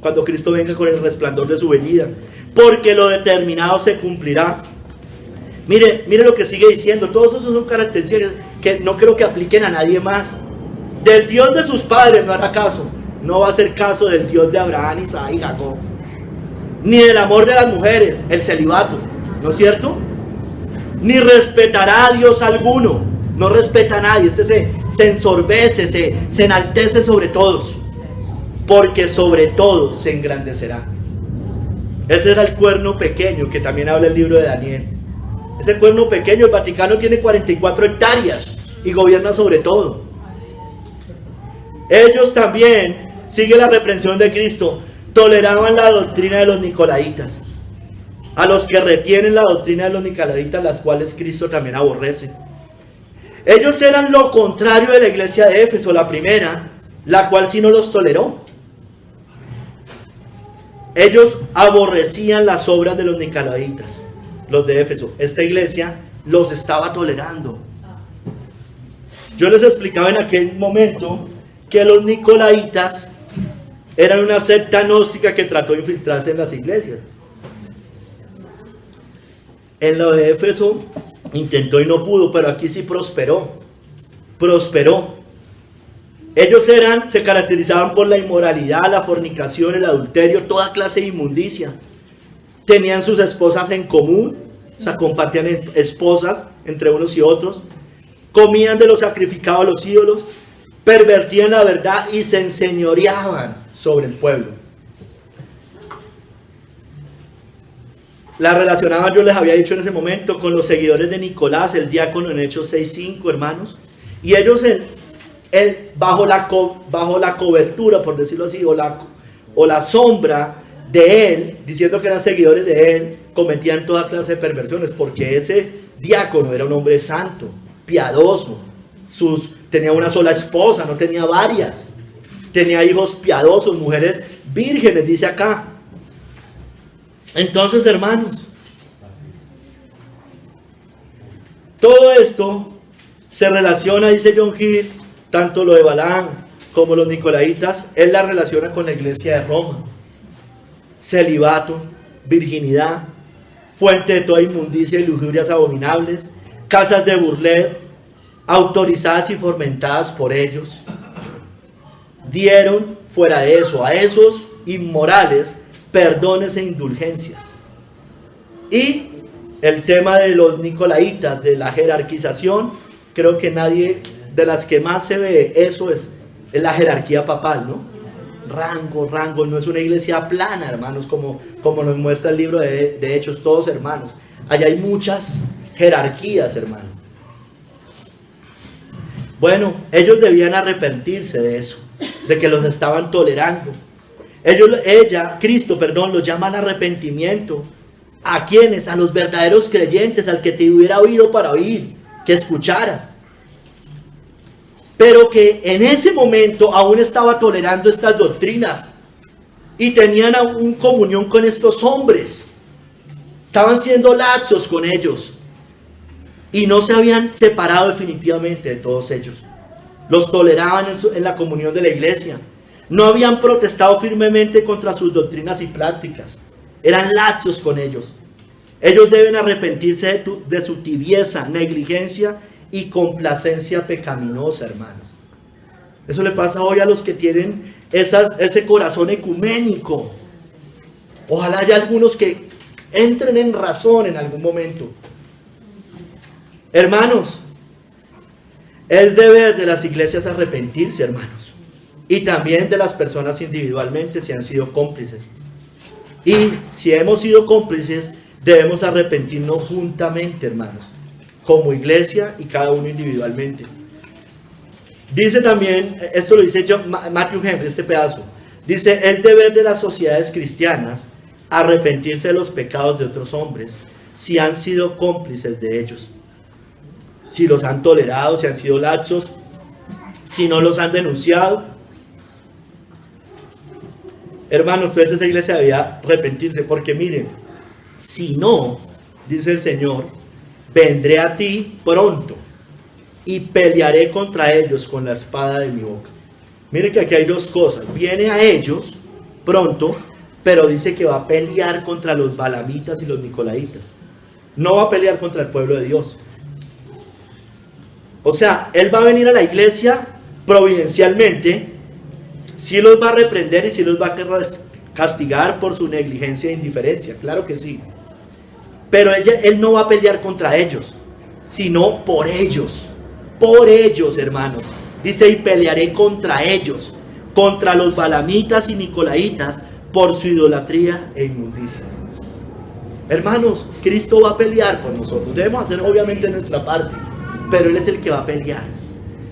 Cuando Cristo venga con el resplandor de su venida. Porque lo determinado se cumplirá. Mire lo que sigue diciendo. Todos esos son características que no creo que apliquen a nadie más. Del Dios de sus padres no hará caso. No va a hacer caso del Dios de Abraham, Isaac y Jacob. Ni del amor de las mujeres, el celibato. ¿No es cierto? Ni respetará a Dios alguno. No respeta a nadie. Se ensorbece, se enaltece sobre todos. Porque sobre todo se engrandecerá. Ese era el cuerno pequeño que también habla el libro de Daniel. Ese cuerno pequeño, el Vaticano tiene 44 hectáreas y gobierna sobre todo. Ellos también, sigue la reprensión de Cristo, toleraban la doctrina de los nicolaitas. A los que retienen la doctrina de los nicolaitas, las cuales Cristo también aborrece. Ellos eran lo contrario de la iglesia de Éfeso, la primera, la cual sí no los toleró. Ellos aborrecían las obras de los nicolaitas, los de Éfeso. Esta iglesia los estaba tolerando. Yo les explicaba en aquel momento que los nicolaitas eran una secta gnóstica que trató de infiltrarse en las iglesias. En lo de Éfeso intentó y no pudo, pero aquí sí prosperó. Ellos se caracterizaban por la inmoralidad, la fornicación, el adulterio, toda clase de inmundicia. Tenían sus esposas en común, o sea, compartían esposas entre unos y otros. Comían de lo sacrificado a los ídolos, pervertían la verdad y se enseñoreaban sobre el pueblo. La relacionaba, yo les había dicho en ese momento, con los seguidores de Nicolás, el diácono en Hechos 6:5, hermanos. Y ellos bajo la cobertura, por decirlo así, o la sombra de él, diciendo que eran seguidores de él, cometían toda clase de perversiones, porque ese diácono era un hombre santo, piadoso, tenía una sola esposa, no tenía varias. Tenía hijos piadosos, mujeres vírgenes, dice acá. Entonces, hermanos, todo esto se relaciona, dice John Hill, tanto lo de Balaam como los nicolaitas, él la relaciona con la iglesia de Roma. Celibato, virginidad, fuente de toda inmundicia y lujurias abominables, casas de burleo, autorizadas y fomentadas por ellos. Dieron, fuera de eso, a esos inmorales perdones e indulgencias. Y el tema de los nicolaitas, de la jerarquización, creo que nadie, de las que más se ve eso es la jerarquía papal, ¿no? Rango, no es una iglesia plana, hermanos, como nos muestra el libro de Hechos, todos hermanos. Allá hay muchas jerarquías, hermanos. Bueno, ellos debían arrepentirse de eso, de que los estaban tolerando. Cristo, los llama al arrepentimiento. ¿A quiénes? A los verdaderos creyentes, al que te hubiera oído para oír, que escuchara. Pero que en ese momento aún estaba tolerando estas doctrinas y tenían aún comunión con estos hombres. Estaban siendo laxos con ellos y no se habían separado definitivamente de todos ellos. Los toleraban en la comunión de la iglesia. No habían protestado firmemente contra sus doctrinas y prácticas. Eran laxos con ellos. Ellos deben arrepentirse de su tibieza, negligencia y complacencia pecaminosa, hermanos. Eso le pasa hoy a los que tienen ese corazón ecuménico. Ojalá haya algunos que entren en razón en algún momento. Hermanos, es deber de las iglesias arrepentirse, hermanos, y también de las personas individualmente si han sido cómplices. Y si hemos sido cómplices, debemos arrepentirnos juntamente, hermanos, como iglesia y cada uno individualmente. Dice también, esto lo dice Matthew Henry, este pedazo, dice: es deber de las sociedades cristianas arrepentirse de los pecados de otros hombres si han sido cómplices de ellos, si los han tolerado, si han sido laxos, si no los han denunciado. Hermanos, entonces esa iglesia debía arrepentirse, porque miren, si no, dice el Señor, vendré a ti pronto y pelearé contra ellos con la espada de mi boca. Miren que aquí hay dos cosas: viene a ellos pronto, pero dice que va a pelear contra los balamitas y los nicolaitas. No va a pelear contra el pueblo de Dios. O sea, él va a venir a la iglesia providencialmente, sí los va a reprender y sí los va a castigar por su negligencia e indiferencia, claro que sí. Pero él no va a pelear contra ellos, sino por ellos, hermanos. Dice: y pelearé contra ellos, contra los balamitas y nicolaitas, por su idolatría e inmundicia. Hermanos, Cristo va a pelear por nosotros. Debemos hacer obviamente nuestra parte, pero Él es el que va a pelear.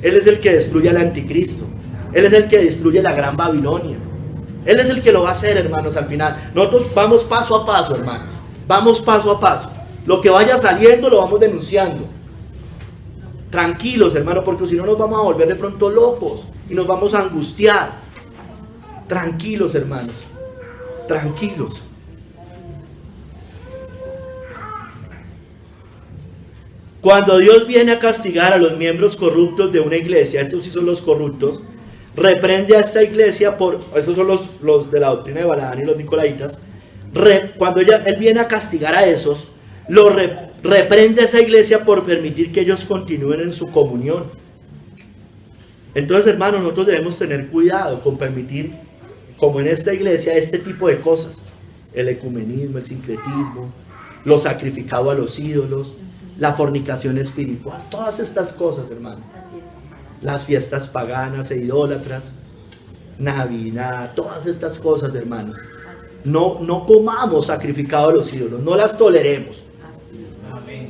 Él es el que destruye al anticristo. Él es el que destruye la gran Babilonia. Él es el que lo va a hacer, hermanos, al final. Nosotros vamos paso a paso, hermanos. Vamos paso a paso. Lo que vaya saliendo lo vamos denunciando. Tranquilos, hermanos, porque si no nos vamos a volver de pronto locos y nos vamos a angustiar. Tranquilos, hermanos. Tranquilos. Cuando Dios viene a castigar a los miembros corruptos de una iglesia, estos sí son los corruptos, reprende a esta iglesia esos son los de la doctrina de Balaam y los nicolaitas. Cuando él viene a castigar a esos, reprende a esa iglesia por permitir que ellos continúen en su comunión. Entonces, hermanos, nosotros debemos tener cuidado con permitir, como en esta iglesia, este tipo de cosas: el ecumenismo, el sincretismo, lo sacrificado a los ídolos, la fornicación espiritual, todas estas cosas, hermanos. Las fiestas paganas e idólatras, Navidad, todas estas cosas, hermanos. No comamos sacrificado a los ídolos, no las toleremos. Amén.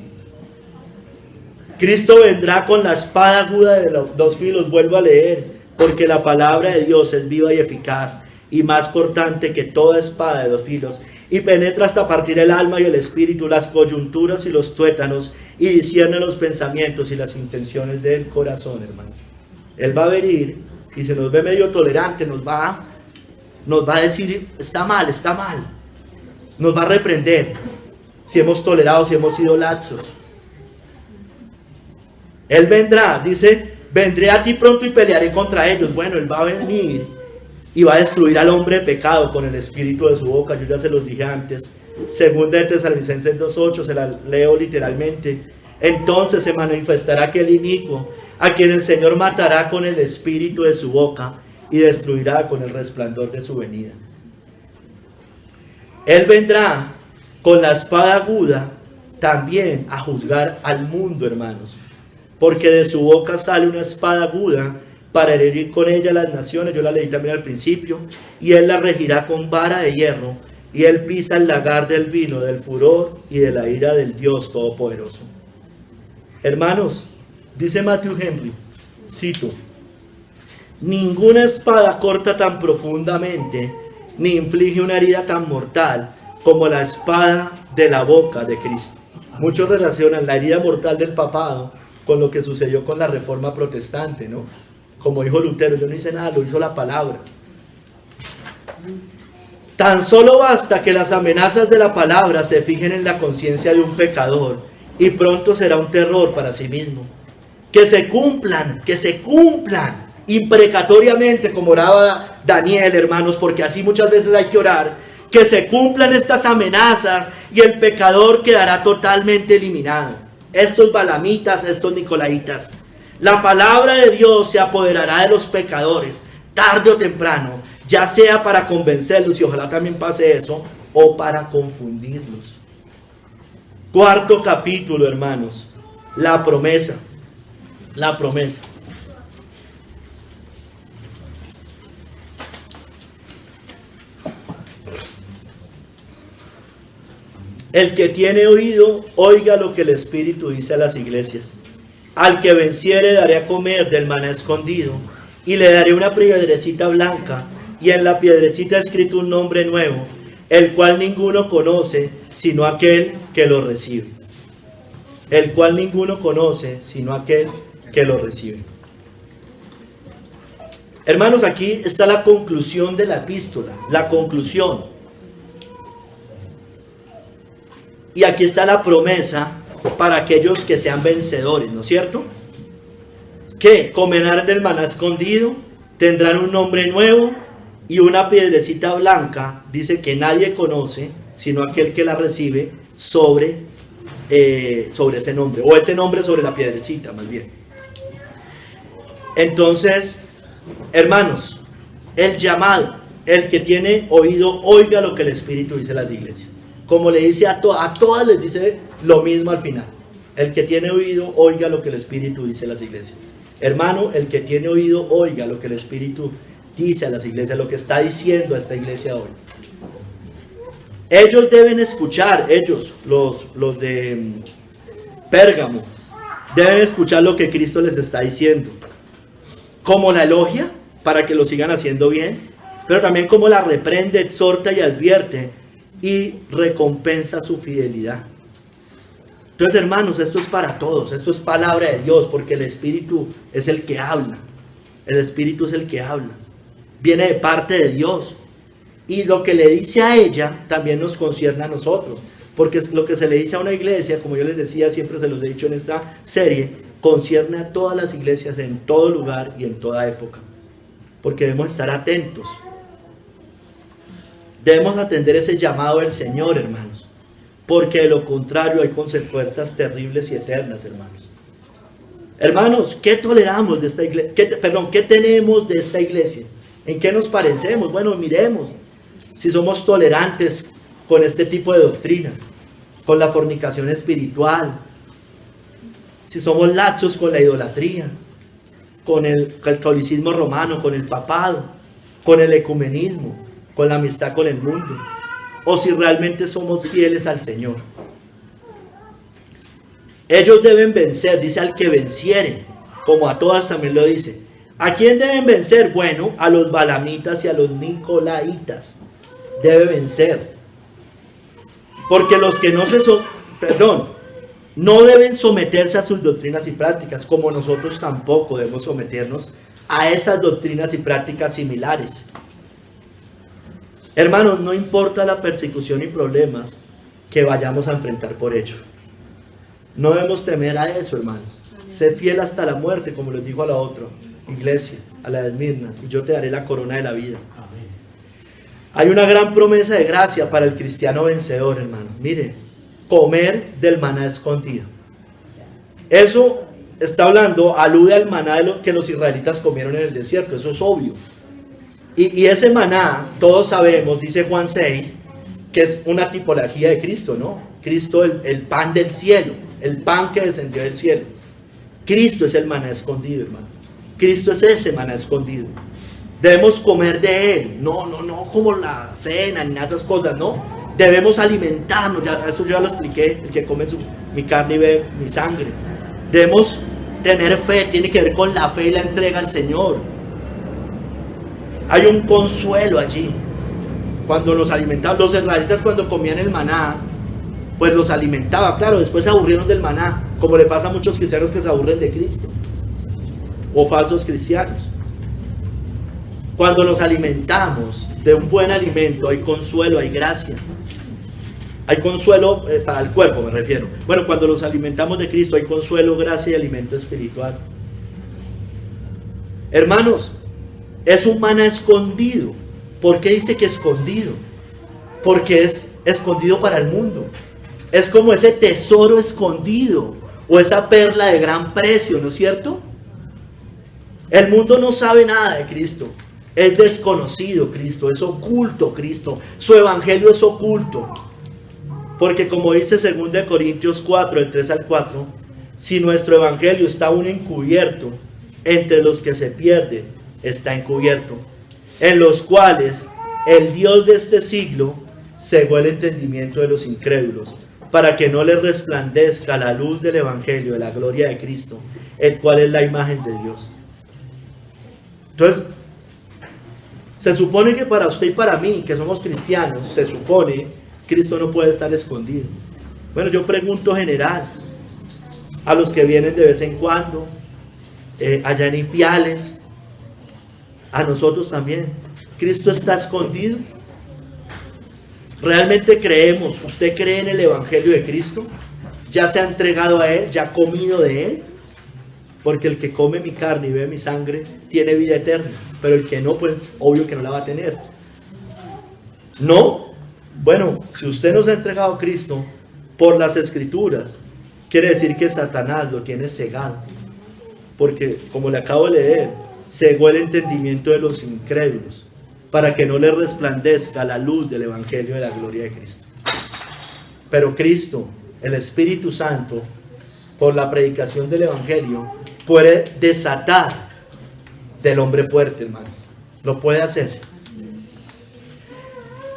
Cristo vendrá con la espada aguda de los dos filos, vuelvo a leer, porque la palabra de Dios es viva y eficaz y más cortante que toda espada de dos filos, y penetra hasta partir el alma y el espíritu, las coyunturas y los tuétanos, y discierne los pensamientos y las intenciones del corazón, hermano. Él va a venir y se nos ve medio tolerante, nos va a decir, está mal, nos va a reprender si hemos tolerado, si hemos sido laxos. Él vendrá, dice, vendré a ti pronto y pelearé contra ellos. Bueno, Él va a venir y va a destruir al hombre de pecado con el espíritu de su boca. Yo ya se los dije antes. Segunda de Tesalonicenses 2:8, se la leo literalmente. Entonces se manifestará aquel inicuo, a quien el Señor matará con el espíritu de su boca y destruirá con el resplandor de su venida. Él vendrá con la espada aguda también a juzgar al mundo, hermanos, porque de su boca sale una espada aguda para herir con ella las naciones. Yo la leí también al principio. Y Él la regirá con vara de hierro, y Él pisa el lagar del vino, del furor y de la ira del Dios Todopoderoso. Hermanos, dice Matthew Henry, cito: ninguna espada corta tan profundamente, ni inflige una herida tan mortal como la espada de la boca de Cristo. Muchos relacionan la herida mortal del papado con lo que sucedió con la Reforma Protestante, ¿no? Como dijo Lutero, yo no hice nada, lo hizo la palabra. Tan solo basta que las amenazas de la palabra se fijen en la conciencia de un pecador y pronto será un terror para sí mismo. Que se cumplan imprecatoriamente, como oraba Daniel, hermanos, porque así muchas veces hay que orar, que se cumplan estas amenazas y el pecador quedará totalmente eliminado. Estos balamitas, estos nicolaitas. La palabra de Dios se apoderará de los pecadores, tarde o temprano, ya sea para convencerlos, y ojalá también pase eso, o para confundirlos. Cuarto capítulo, hermanos, la promesa. La promesa. El que tiene oído, oiga lo que el Espíritu dice a las iglesias. Al que venciere daré a comer del maná escondido, y le daré una piedrecita blanca, y en la piedrecita escrito un nombre nuevo, el cual ninguno conoce, sino aquel que lo recibe. El cual ninguno conoce, sino aquel que lo recibe. Hermanos, aquí está la conclusión de la epístola, la conclusión. Y aquí está la promesa para aquellos que sean vencedores, ¿no es cierto? Que comerán del maná escondido, tendrán un nombre nuevo y una piedrecita blanca, dice que nadie conoce, sino aquel que la recibe sobre ese nombre, o ese nombre sobre la piedrecita, más bien. Entonces, hermanos, el llamado, el que tiene oído, oiga lo que el Espíritu dice a las iglesias. Como le dice a todas les dice lo mismo al final. El que tiene oído, oiga lo que el Espíritu dice a las iglesias. Hermano, el que tiene oído, oiga lo que el Espíritu dice a las iglesias, lo que está diciendo a esta iglesia hoy. Ellos deben escuchar, los de Pérgamo, deben escuchar lo que Cristo les está diciendo. Como la elogia, para que lo sigan haciendo bien, pero también como la reprende, exhorta y advierte, y recompensa su fidelidad. Entonces, hermanos, esto es para todos, esto es palabra de Dios, porque el Espíritu es el que habla. El Espíritu es el que habla. Viene de parte de Dios. Y lo que le dice a ella también nos concierne a nosotros. Porque lo que se le dice a una iglesia, como yo les decía, siempre se los he dicho en esta serie, concierne a todas las iglesias en todo lugar y en toda época. Porque debemos estar atentos. Debemos atender ese llamado del Señor, hermanos. Porque de lo contrario hay consecuencias terribles y eternas, hermanos. Hermanos, ¿qué toleramos de esta iglesia? ¿Qué tenemos de esta iglesia? ¿En qué nos parecemos? Bueno, miremos si somos tolerantes con este tipo de doctrinas, con la fornicación espiritual, si somos laxos con la idolatría, con el catolicismo romano, con el papado, con el ecumenismo, con la amistad con el mundo, o si realmente somos fieles al Señor. Ellos deben vencer, dice al que venciere, como a todas también lo dice. ¿A quién deben vencer? Bueno, a los balamitas y a los nicolaitas. Debe vencer. Porque los que no no deben someterse a sus doctrinas y prácticas, como nosotros tampoco debemos someternos a esas doctrinas y prácticas similares. Hermanos, no importa la persecución y problemas que vayamos a enfrentar por ello. No debemos temer a eso, hermanos. Sé fiel hasta la muerte, como les dijo a la otra iglesia, a la de Esmirna, y yo te daré la corona de la vida. Hay una gran promesa de gracia para el cristiano vencedor, hermanos. Mire, comer del maná escondido. Eso está hablando, alude al maná de lo que los israelitas comieron en el desierto, eso es obvio. Y ese maná, todos sabemos, dice Juan 6, que es una tipología de Cristo, ¿no? Cristo, el pan del cielo, el pan que descendió del cielo. Cristo es el maná escondido, hermano. Cristo es ese maná escondido. Debemos comer de él, no como la cena ni esas cosas, no. Debemos alimentarnos, eso yo ya lo expliqué, el que come mi carne y bebe mi sangre. Debemos tener fe, tiene que ver con la fe y la entrega al Señor. Hay un consuelo allí. Cuando nos alimentamos, los israelitas cuando comían el maná, pues los alimentaba, claro, después se aburrieron del maná, como le pasa a muchos cristianos que se aburren de Cristo, o falsos cristianos. Cuando nos alimentamos de un buen alimento, hay consuelo, hay gracia. Hay consuelo para el cuerpo, me refiero. Bueno, cuando nos alimentamos de Cristo, hay consuelo, gracia y alimento espiritual. Hermanos, es un maná escondido. ¿Por qué dice que escondido? Porque es escondido para el mundo. Es como ese tesoro escondido o esa perla de gran precio, ¿no es cierto? El mundo no sabe nada de Cristo. Es desconocido Cristo, es oculto Cristo. Su evangelio es oculto. Porque como dice 2 Corintios 4, del 3 al 4, si nuestro evangelio está aún encubierto, entre los que se pierden está encubierto, en los cuales el Dios de este siglo cegó el entendimiento de los incrédulos, para que no les resplandezca la luz del evangelio de la gloria de Cristo, el cual es la imagen de Dios. Entonces, se supone que para usted y para mí, que somos cristianos, se supone Cristo no puede estar escondido. Bueno, yo pregunto general, a los que vienen de vez en cuando, allá en Ipiales, a nosotros también, ¿Cristo está escondido? ¿Realmente creemos? ¿Usted cree en el evangelio de Cristo? ¿Ya se ha entregado a él? ¿Ya ha comido de él? Porque el que come mi carne y bebe mi sangre tiene vida eterna, pero el que no, pues obvio que no la va a tener. ¿No? Bueno, si usted no se ha entregado a Cristo por las Escrituras, quiere decir que Satanás lo tiene cegado. Porque, como le acabo de leer, cegó el entendimiento de los incrédulos, para que no le resplandezca la luz del evangelio de la gloria de Cristo. Pero Cristo, el Espíritu Santo, por la predicación del evangelio, puede desatar del hombre fuerte, hermanos. Lo puede hacer.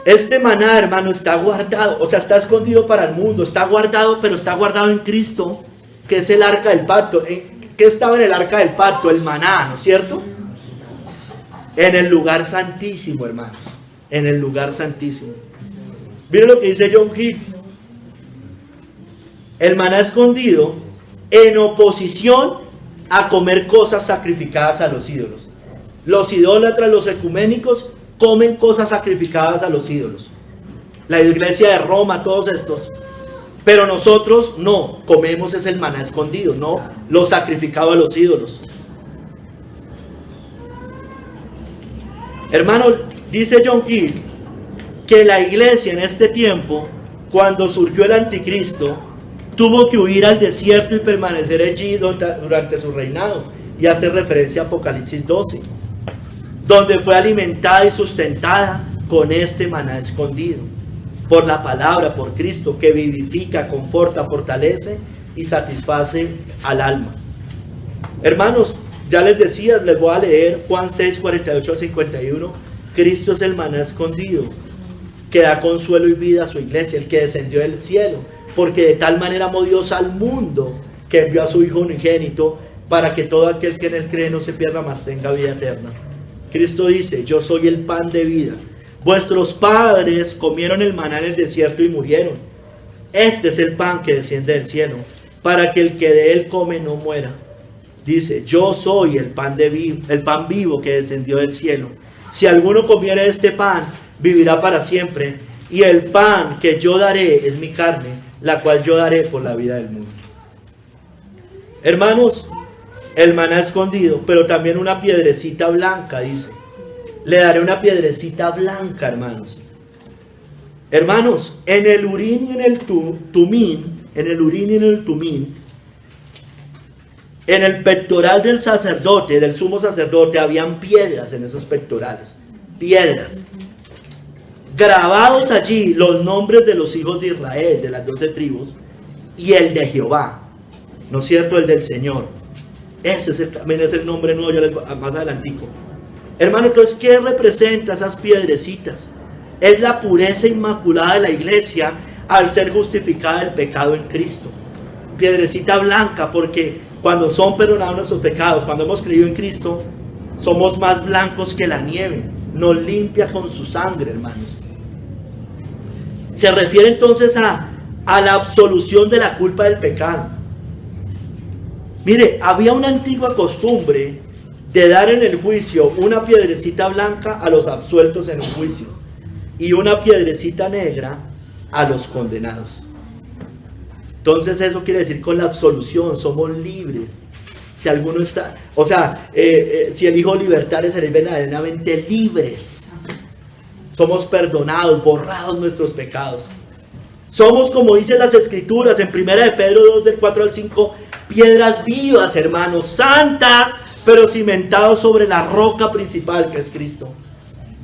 Este maná, hermano, está guardado, o sea, está escondido para el mundo, está guardado, pero está guardado en Cristo, que es el arca del pacto. ¿Qué estaba en el arca del pacto? El maná, ¿no es cierto? En el lugar santísimo, hermanos, en el lugar santísimo. Miren lo que dice John Hill. El maná escondido en oposición a comer cosas sacrificadas a los ídolos. Los idólatras, los ecuménicos, comen cosas sacrificadas a los ídolos. La iglesia de Roma, todos estos. Pero nosotros no, comemos es el maná escondido, no lo sacrificado a los ídolos. Hermano, dice John Hill que la iglesia en este tiempo, cuando surgió el anticristo, tuvo que huir al desierto y permanecer allí durante su reinado. Y hace referencia a Apocalipsis 12, donde fue alimentada y sustentada con este maná escondido, por la palabra, por Cristo, que vivifica, conforta, fortalece y satisface al alma. Hermanos, ya les decía, les voy a leer Juan 6, 48 al 51. Cristo es el maná escondido, que da consuelo y vida a su iglesia, el que descendió del cielo, porque de tal manera amó Dios al mundo, que envió a su Hijo unigénito, para que todo aquel que en él cree no se pierda, mas tenga vida eterna. Cristo dice: yo soy el pan de vida. Vuestros padres comieron el maná en el desierto y murieron. Este es el pan que desciende del cielo, para que el que de él come no muera. Dice, yo soy el pan vivo que descendió del cielo. Si alguno comiere este pan, vivirá para siempre. Y el pan que yo daré es mi carne, la cual yo daré por la vida del mundo. Hermanos, el maná escondido, pero también una piedrecita blanca, dice. Le daré una piedrecita blanca, hermanos. Hermanos, en el Urín y en el Tumín, en el pectoral del sacerdote, del sumo sacerdote, habían piedras en esos pectorales. Piedras. Grabados allí los nombres de los hijos de Israel, de las 12 tribus, y el de Jehová. ¿No es cierto? El del Señor. Ese también es el nombre nuevo, yo les más adelantico. Hermano, entonces, ¿qué representa esas piedrecitas? Es la pureza inmaculada de la iglesia al ser justificada del pecado en Cristo. Piedrecita blanca, porque cuando son perdonados nuestros pecados, cuando hemos creído en Cristo, somos más blancos que la nieve. Nos limpia con su sangre, hermanos. Se refiere entonces a la absolución de la culpa del pecado. Mire, había una antigua costumbre de dar en el juicio una piedrecita blanca a los absueltos en un juicio y una piedrecita negra a los condenados. Entonces eso quiere decir con la absolución somos libres. Si alguno está, o sea, si elijo libertad, seréis verdaderamente libres. Somos perdonados, borrados nuestros pecados. Somos, como dicen las escrituras en 1 de Pedro 2 del 4 al 5, piedras vivas, hermanos, santas, pero cimentados sobre la roca principal que es Cristo.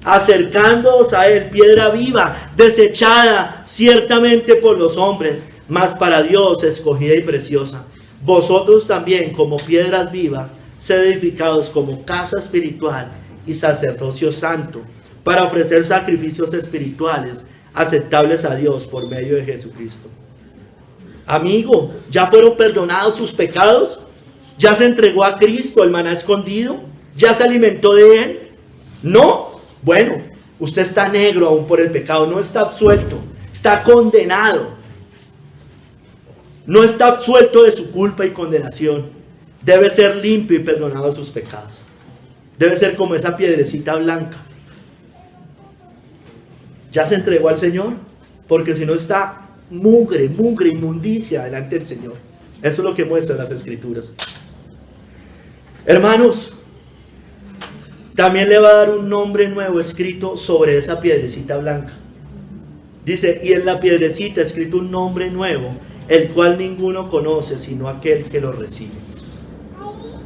Acercándoos a él, piedra viva, desechada ciertamente por los hombres, mas para Dios escogida y preciosa. Vosotros también, como piedras vivas, sed edificados como casa espiritual y sacerdocio santo, para ofrecer sacrificios espirituales aceptables a Dios por medio de Jesucristo. Amigo, ¿ya fueron perdonados sus pecados? ¿Ya se entregó a Cristo el maná escondido? ¿Ya se alimentó de él? ¿No? Bueno, usted está negro aún por el pecado, no está absuelto, está condenado. No está absuelto de su culpa y condenación. Debe ser limpio y perdonado de sus pecados. Debe ser como esa piedrecita blanca. ¿Ya se entregó al Señor? Porque si no está mugre, inmundicia delante del Señor. Eso es lo que muestran las escrituras. Hermanos, también le va a dar un nombre nuevo escrito sobre esa piedrecita blanca. Dice, y en la piedrecita escrito un nombre nuevo, el cual ninguno conoce sino aquel que lo recibe.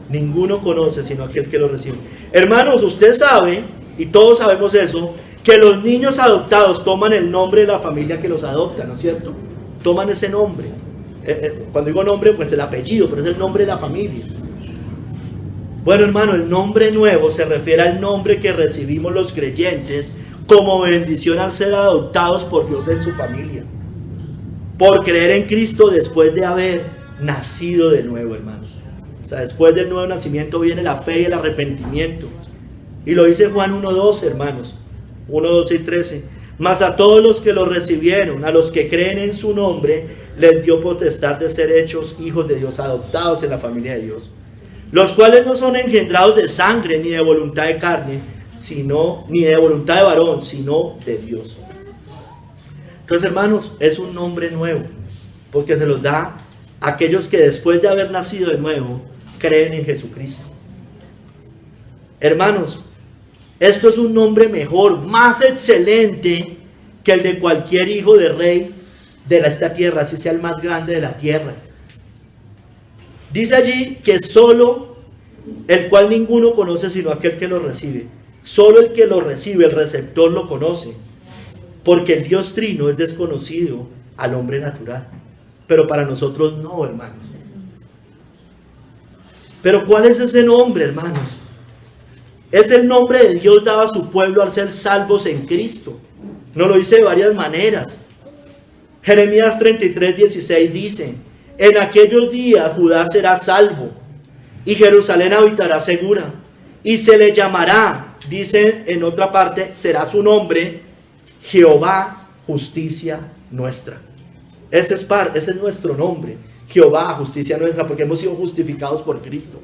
Ninguno conoce sino aquel que lo recibe. Hermanos, usted sabe, y todos sabemos eso, que los niños adoptados toman el nombre de la familia que los adopta, ¿no es cierto? Toman ese nombre. Cuando digo nombre, pues el apellido, pero es el nombre de la familia. Bueno, hermano, el nombre nuevo se refiere al nombre que recibimos los creyentes como bendición al ser adoptados por Dios en su familia. Por creer en Cristo después de haber nacido de nuevo, hermanos. O sea, después del nuevo nacimiento viene la fe y el arrepentimiento. Y lo dice Juan 1:12, hermanos. 1:12 y 13. Mas a todos los que lo recibieron, a los que creen en su nombre, les dio potestad de ser hechos hijos de Dios, adoptados en la familia de Dios. Los cuales no son engendrados de sangre, ni de voluntad de carne, ni de voluntad de varón, sino de Dios. Entonces, hermanos, es un nombre nuevo, porque se los da a aquellos que después de haber nacido de nuevo, creen en Jesucristo. Hermanos, esto es un nombre mejor, más excelente que el de cualquier hijo de rey de esta tierra, así sea el más grande de la tierra. Dice allí que solo el cual ninguno conoce sino aquel que lo recibe. Solo el que lo recibe, el receptor, lo conoce. Porque el Dios Trino es desconocido al hombre natural. Pero para nosotros no, hermanos. Pero ¿cuál es ese nombre, hermanos? Es el nombre de Dios dado a su pueblo al ser salvos en Cristo. Nos lo dice de varias maneras. Jeremías 33:16 dice: en aquellos días Judá será salvo y Jerusalén habitará segura, y se le llamará, dice en otra parte, será su nombre, Jehová, justicia nuestra. Ese es nuestro nombre. Jehová, justicia nuestra, porque hemos sido justificados por Cristo.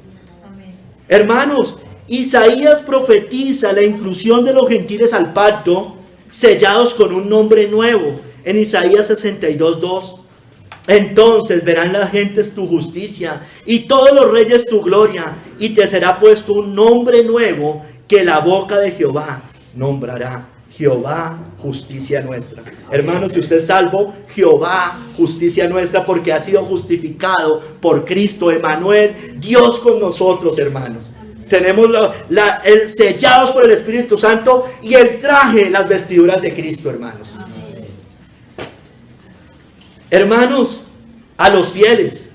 Hermanos, Isaías profetiza la inclusión de los gentiles al pacto, sellados con un nombre nuevo, en Isaías 62:2. Entonces verán las gentes tu justicia y todos los reyes tu gloria, y te será puesto un nombre nuevo que la boca de Jehová nombrará. Jehová, justicia nuestra. Hermanos, si usted es salvo, Jehová, justicia nuestra, porque ha sido justificado por Cristo, Emmanuel, Dios con nosotros, hermanos. Tenemos el sellados por el Espíritu Santo y el traje, las vestiduras de Cristo, hermanos. Hermanos, a los fieles,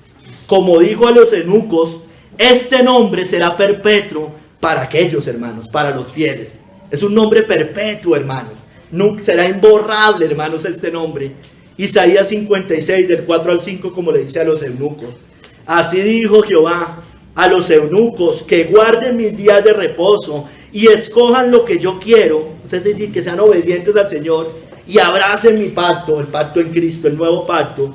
como dijo a los eunucos, este nombre será perpetuo para aquellos, hermanos, para los fieles. Es un nombre perpetuo, hermanos. Nunca será imborrable, hermanos, este nombre. Isaías 56, del 4 al 5, como le dice a los eunucos. Así dijo Jehová a los eunucos, que guarden mis días de reposo y escojan lo que yo quiero. Es decir, que sean obedientes al Señor y abracen mi pacto, el pacto en Cristo, el nuevo pacto.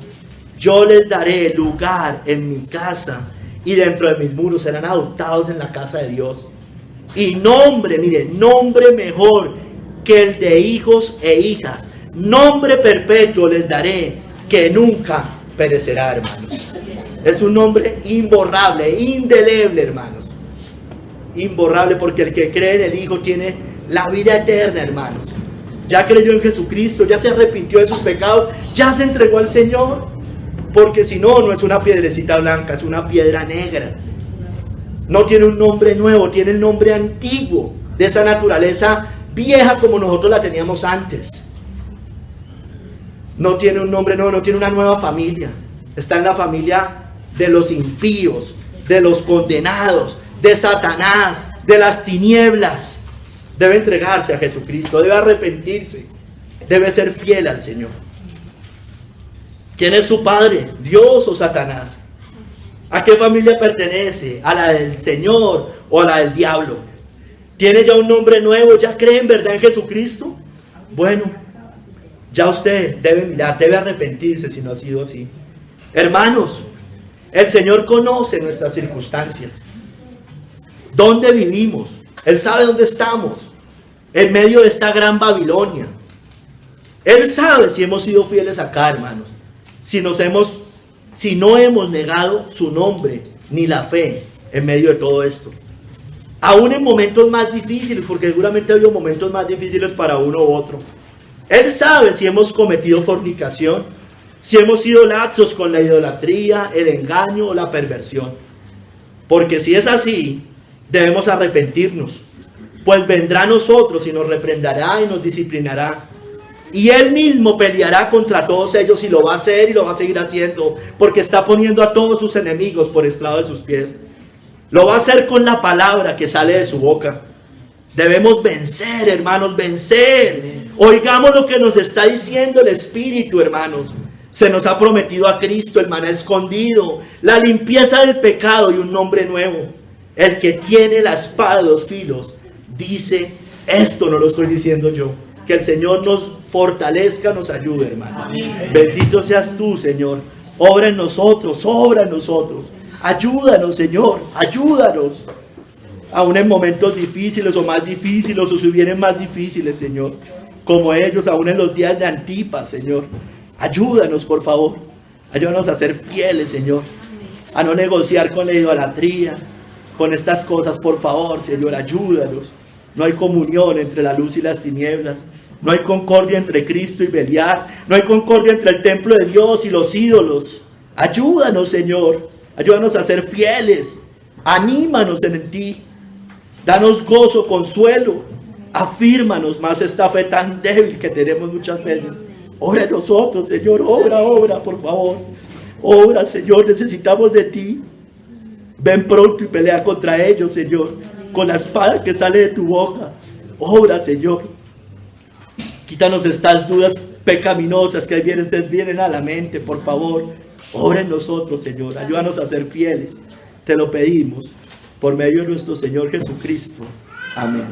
Yo les daré lugar en mi casa y dentro de mis muros. Serán adoptados en la casa de Dios. Y nombre, mire, nombre mejor que el de hijos e hijas. Nombre perpetuo les daré, que nunca perecerá, hermanos. Es un nombre imborrable, indeleble, hermanos. Imborrable, porque el que cree en el Hijo tiene la vida eterna, hermanos. Ya creyó en Jesucristo, ya se arrepintió de sus pecados, ya se entregó al Señor. Porque si no, no es una piedrecita blanca, es una piedra negra. No tiene un nombre nuevo, tiene el nombre antiguo, de esa naturaleza vieja como nosotros la teníamos antes. No tiene un nombre nuevo, no tiene una nueva familia. Está en la familia de los impíos, de los condenados, de Satanás, de las tinieblas. Debe entregarse a Jesucristo, debe arrepentirse, debe ser fiel al Señor. ¿Quién es su padre? ¿Dios o Satanás? ¿A qué familia pertenece? ¿A la del Señor o a la del diablo? ¿Tiene ya un nombre nuevo? ¿Ya cree en verdad en Jesucristo? Bueno, ya usted debe mirar, debe arrepentirse si no ha sido así. Hermanos, el Señor conoce nuestras circunstancias. ¿Dónde vivimos? Él sabe dónde estamos, en medio de esta gran Babilonia. Él sabe si hemos sido fieles acá, hermanos. Si no hemos negado su nombre ni la fe en medio de todo esto. Aún en momentos más difíciles, porque seguramente ha habido momentos más difíciles para uno u otro. Él sabe si hemos cometido fornicación, si hemos sido laxos con la idolatría, el engaño o la perversión. Porque si es así, debemos arrepentirnos, pues vendrá a nosotros y nos reprenderá y nos disciplinará. Y Él mismo peleará contra todos ellos y lo va a hacer y lo va a seguir haciendo, porque está poniendo a todos sus enemigos por estrado de sus pies. Lo va a hacer con la palabra que sale de su boca. Debemos vencer, hermanos, vencer. Oigamos lo que nos está diciendo el Espíritu, hermanos. Se nos ha prometido a Cristo el maná escondido, la limpieza del pecado y un nombre nuevo. El que tiene la espada de dos filos dice, esto no lo estoy diciendo yo. Que el Señor nos fortalezca, nos ayude, hermano. Amén. Bendito seas tú, Señor. Obra en nosotros, obra en nosotros. Ayúdanos, Señor, ayúdanos. Aún en momentos difíciles o más difíciles, o si vienen más difíciles, Señor. Como ellos, aún en los días de Antipas, Señor. Ayúdanos, por favor. Ayúdanos a ser fieles, Señor. A no negociar con la idolatría, con estas cosas, por favor, Señor, ayúdanos. No hay comunión entre la luz y las tinieblas. No hay concordia entre Cristo y Beliar. No hay concordia entre el templo de Dios y los ídolos. Ayúdanos, Señor. Ayúdanos a ser fieles. Anímanos en ti. Danos gozo, consuelo. Afírmanos más esta fe tan débil que tenemos muchas veces. Obra en nosotros, Señor. Obra, por favor. Obra, Señor. Necesitamos de ti. Ven pronto y pelea contra ellos, Señor. Con la espada que sale de tu boca. Obra, Señor. Quítanos estas dudas pecaminosas que vienen a la mente, por favor. Obra en nosotros, Señor. Ayúdanos a ser fieles. Te lo pedimos por medio de nuestro Señor Jesucristo. Amén.